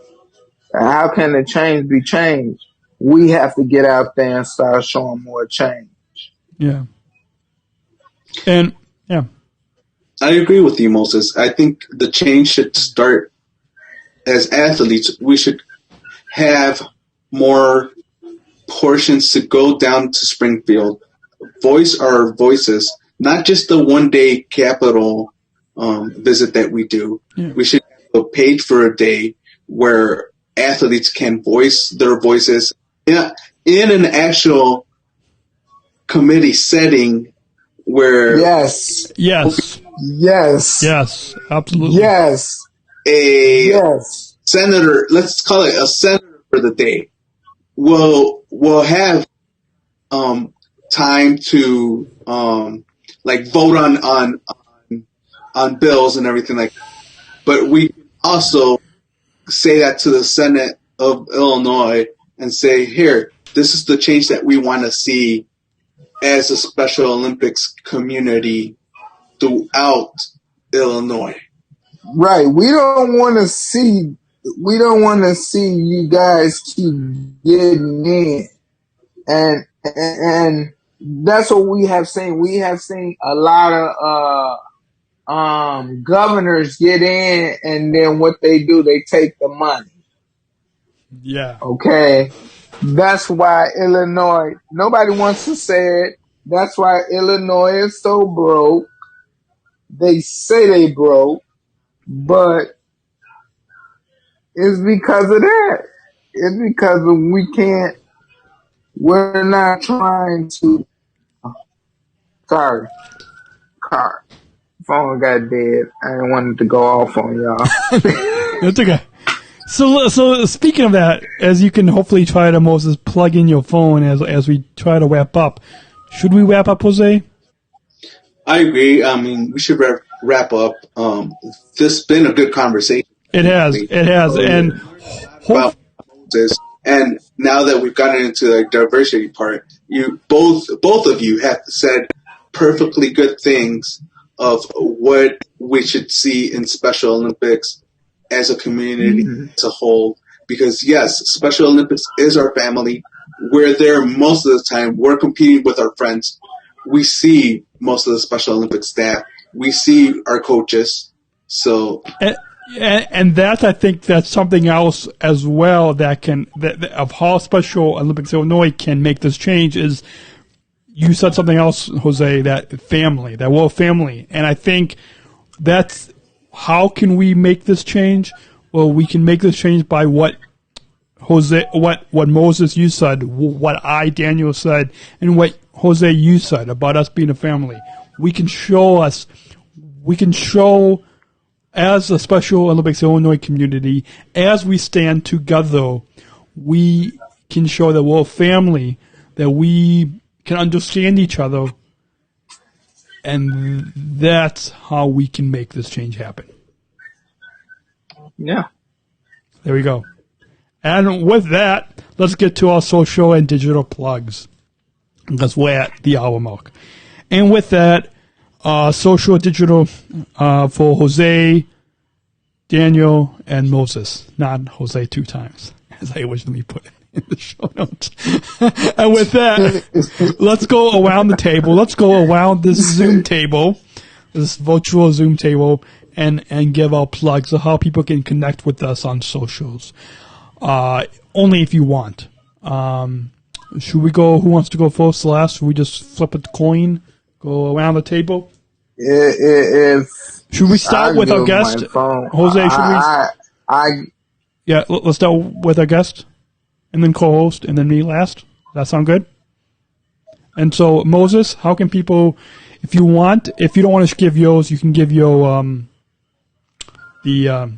How can the change be changed? We have to get out there and start showing more change. Yeah. And, yeah. I agree with you, Moses. I think the change should start as athletes. We should have more portions to go down to Springfield, voice our voices, not just the one-day Capitol visit that we do. Yeah. We should have a page for a day where athletes can voice their voices in an actual committee setting where yes, absolutely, senator, let's call it a senator for the day, will have time to vote on bills and everything like that. But we also say that to the Senate of Illinois and say, here, this is the change that we want to see as a Special Olympics community throughout Illinois. Right. We don't want to see you guys keep getting in. And that's what we have seen. We have seen a lot of governors get in, and then what they do, they take the money. Yeah. Okay. That's why Illinois, nobody wants to say it. That's why Illinois is so broke. They say they broke, but it's because of that. It's because we're not trying to, sorry, phone got dead. I didn't want it to go off on y'all. That's okay. So speaking of that, as you can hopefully try to, Moses, plug in your phone as we try to wrap up. Should we wrap up, Jose? I agree. I mean, we should wrap up. This has been a good conversation. It has. And and now that we've gotten into the diversity part, you both of you have said perfectly good things of what we should see in Special Olympics as a community as a whole. Because yes, Special Olympics is our family. We're there most of the time. We're competing with our friends. We see most of the Special Olympics staff. We see our coaches. So, and that, I think that's something else as well that of how Special Olympics Illinois can make this change is, you said something else, Jose, that we're a family. And I think that's, how can we make this change? Well, we can make this change by what Jose, what Moses you said, what I, Daniel, said, and what Jose you said about us being a family. We can show as a Special Olympics Illinois community, as we stand together, we can show that we're a family, that we can understand each other, and that's how we can make this change happen. Yeah. There we go. And with that, let's get to our social and digital plugs, because we're at the hour mark. And with that, social digital for Jose, Daniel, and Moses. Not Jose 2 times, as I originally put it in the show notes. And with that, let's go around the table. Let's go around this Zoom table, this virtual Zoom table, and give our plugs of how people can connect with us on socials. Only if you want. Should we go? Who wants to go first, last? Should we just flip a coin, go around the table? Should we start with our guest, Jose? Let's start with our guest, and then co-host, and then me last. Does that sound good? And so, Moses, how can people, if you want, if you don't want to give yours, you can give your the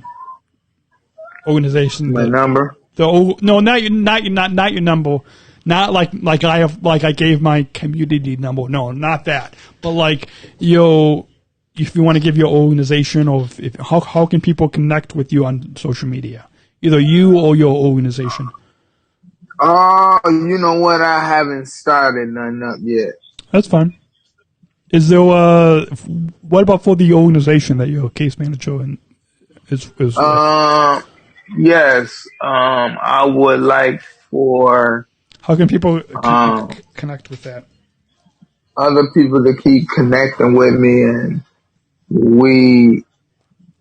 organization. My number. No, not your number. Not like I gave my community number. No, not that. But like if you want to give your organization, or how can people connect with you on social media? Either you or your organization. You know what? I haven't started none up yet. That's fine. Is there what about for the organization that you're a case manager and is yes. I would like for. How can people connect with that? Other people to keep connecting with me, and we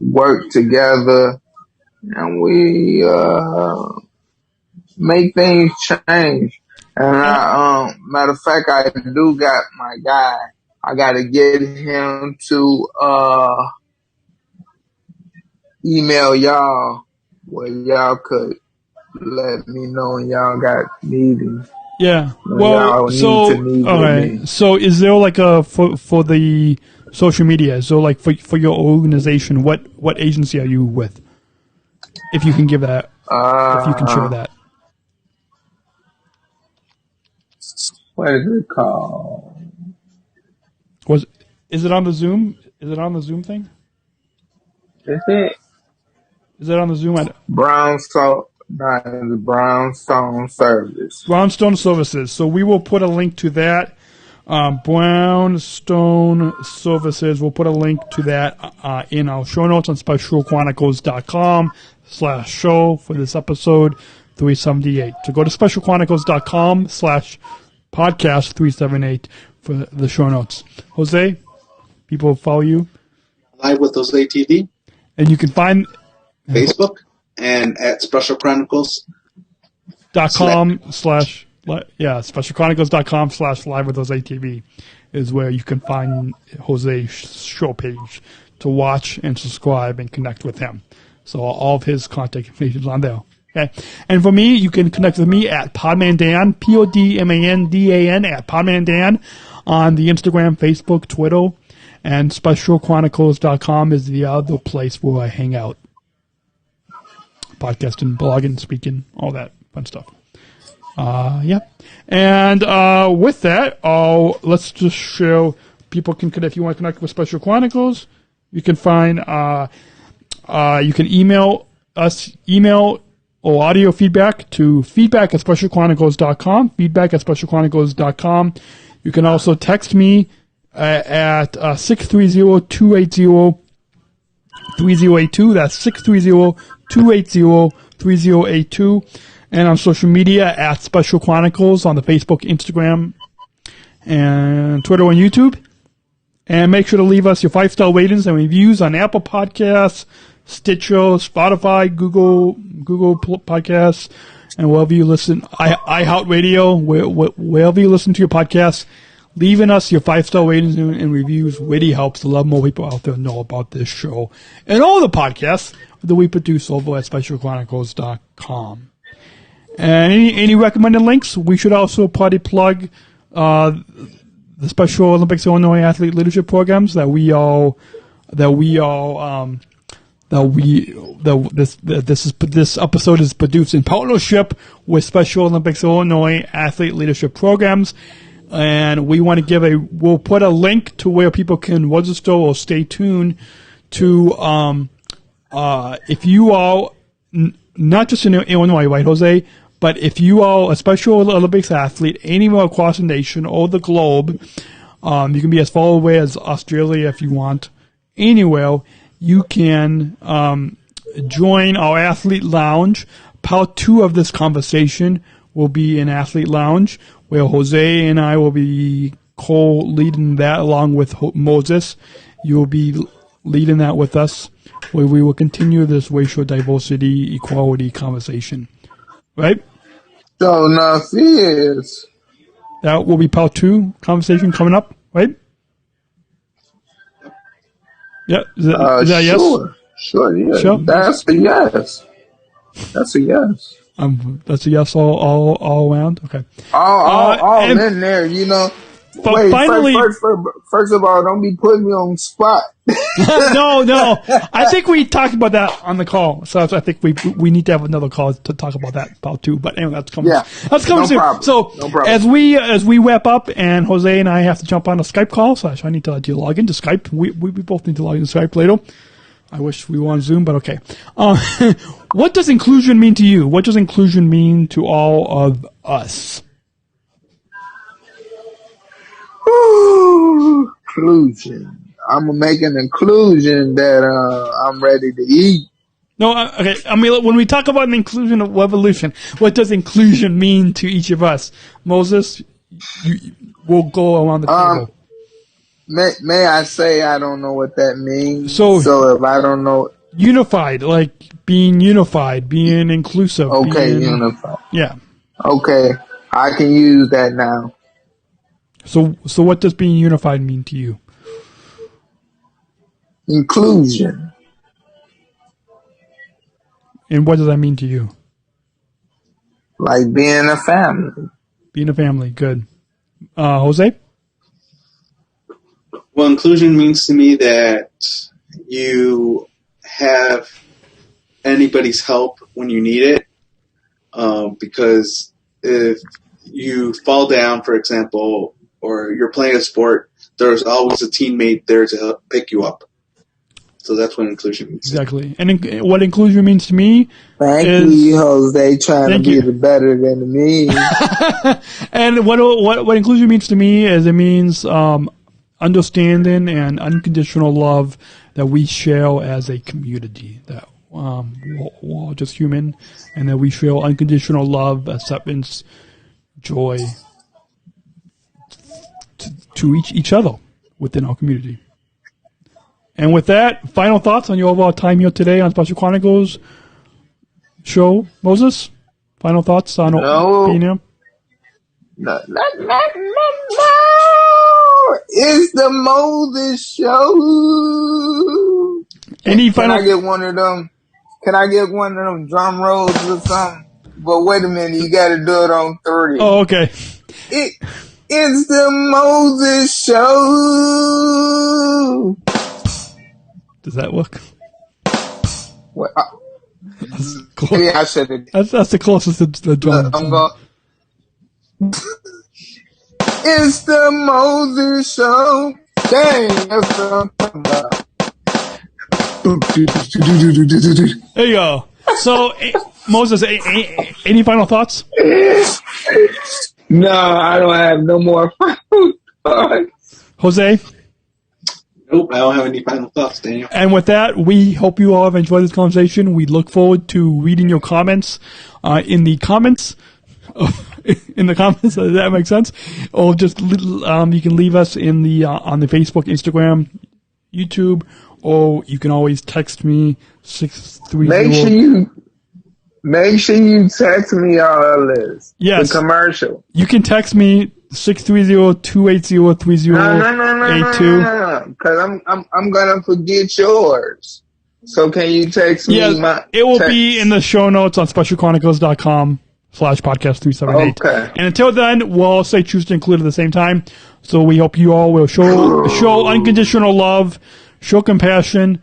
work together, and we make things change. And matter of fact, I do got my guy. I got to get him to email y'all where y'all could let me know when y'all got meetings. Yeah. Well, so okay. So is there like for the social media? So like for your organization, what agency are you with? If you can give that, if you can share that. What is it called? Is it on the Zoom? Is it on the Zoom thing? Is it? Is it on the Zoom? Brownstone Service. Brownstone Services. So we will put a link to that. Brownstone Services. We'll put a link to that in our show notes on specialchronicles.com/show for this episode 378. So go to specialchronicles.com/podcast 378 for the show notes. Jose, people follow you? Live with Jose TV. And you can find Facebook and at specialchronicles.com specialchronicles.com/live with Jose TV is where you can find Jose's show page to watch and subscribe and connect with him. So all of his contact information is on there. Okay. And for me, you can connect with me at Podmandan, PODMANDAN at Podmandan on the Instagram, Facebook, Twitter, and specialchronicles.com is the other place where I hang out. Podcasting, blogging, speaking, all that fun stuff. Yeah. And with that, let's just show people can connect. If you want to connect with Special Chronicles, you can find, you can email us, or audio feedback to feedback@specialchronicles.com, feedback@specialchronicles.com. You can also text me at 630-280-3082. That's 630-280-3082. And on social media at Special Chronicles on the Facebook, Instagram, and Twitter and YouTube. And make sure to leave us your 5-star ratings and reviews on Apple Podcasts, Stitcher, Spotify, Google Podcasts, and wherever you listen, iHeartRadio, wherever you listen to your podcasts, leaving us your 5-star ratings and reviews really helps a lot more people out there know about this show and all the podcasts that we produce over at specialchronicles.com. And any recommended links? We should also probably plug the Special Olympics Illinois Athlete Leadership Programs this episode is produced in partnership with Special Olympics Illinois Athlete Leadership Programs, and we'll put a link to where people can register or stay tuned to if you are not just in Illinois, right, Jose? But if you are a Special Olympics athlete anywhere across the nation or the globe, you can be as far away as Australia if you want. Anywhere, you can join our Athlete Lounge. Part 2 of this conversation will be in Athlete Lounge, where Jose and I will be co-leading that along with Moses. You will be leading that with us, where we will continue this racial diversity, equality conversation. Right? So enough is. That will be part 2 conversation coming up, right? Yeah. Is that a yes? Sure, yeah. Sure? That's a yes. That's a yes. That's a yes all around? Okay. All in there, you know. But wait, finally, first of all, don't be putting me on the spot. No. I think we talked about that on the call, so I think we need to have another call to talk about that part too. But anyway, that's coming. Yeah, that's coming soon. Problem. So no problem. as we wrap up, and Jose and I have to jump on a Skype call, so I need to let you log into Skype. We both need to log into Skype later. I wish we were on Zoom, but okay. What does inclusion mean to you? What does inclusion mean to all of us? Inclusion. I'm gonna make an inclusion that I'm ready to eat. No, okay. I mean, when we talk about an inclusion of revolution, what does inclusion mean to each of us? Moses, we'll go around the table. May I say I don't know what that means? So if I don't know, unified, like being unified, being inclusive. Okay, unified. Yeah. Okay, I can use that now. So what does being unified mean to you? Inclusion. And what does that mean to you? Like being a family. Being a family, good. Jose? Well, inclusion means to me that you have anybody's help when you need it. Because if you fall down, for example, or you're playing a sport, there's always a teammate there to help pick you up. So that's what inclusion means. Exactly. And what inclusion means to me Thank you, Jose, trying to be the better than me. And what inclusion means to me is it means understanding and unconditional love that we share as a community, that we're all just human, and that we feel unconditional love, acceptance, joy to each other within our community. And with that, final thoughts on your overall time here today on Special Chronicles show, Moses? Final thoughts on being here? No. It's the Moses show. Can I get one of them? Can I get one of them drum rolls or something? But wait a minute, you got to do it on 3. Oh, okay. It's the Moses show. Does that work? What? That's close. Yeah, I said it. That's the closest to the drum. I'm going. It's the Moses show. Dang, that's what I'm talking about. There you go. So, Moses, any final thoughts? No, I don't have no more final thoughts. Jose? Nope, I don't have any final thoughts, Daniel. And with that, we hope you all have enjoyed this conversation. We look forward to reading your comments in the comments. In the comments, does that make sense? Or just you can leave us in the on the Facebook, Instagram, YouTube, or you can always text me 630. Make sure you text me all this. Yes. The commercial. You can text me 630-280-3082. No. Because I'm gonna forget yours. So can you text me? Yeah, it will be in the show notes on specialchronicles.com. /podcast 378. Okay. And until then, we'll all say choose to include at the same time. So we hope you all will show unconditional love, show compassion,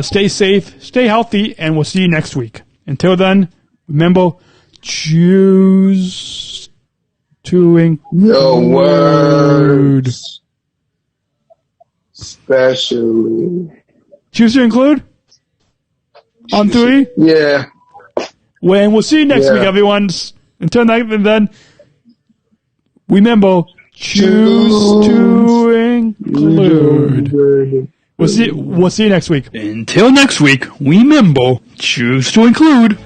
stay safe, stay healthy, and we'll see you next week. Until then, remember, choose to include your words, especially. Choose to include on 3. Yeah. When we'll see you next week, everyone. Until then, remember, choose to include. We'll see you next week. Until next week, remember, choose to include.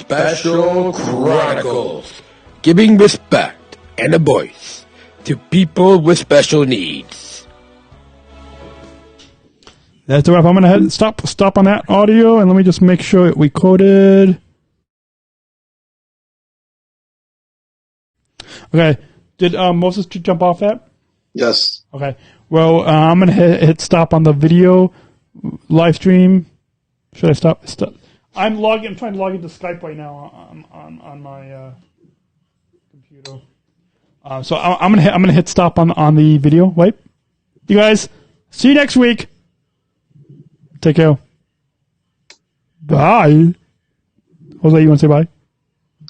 Special Chronicles, giving respect and a voice to people with special needs. That's a wrap. I'm going to stop on that audio, and let me just make sure we coded. Okay. Did Moses jump off that? Yes. Okay. Well, I'm going to hit stop on the video live stream. Should I stop? I'm trying to log into Skype right now on my computer. So I'm gonna hit stop on the video. Wait, you guys, see you next week. Take care. Bye. Jose, you want to say bye?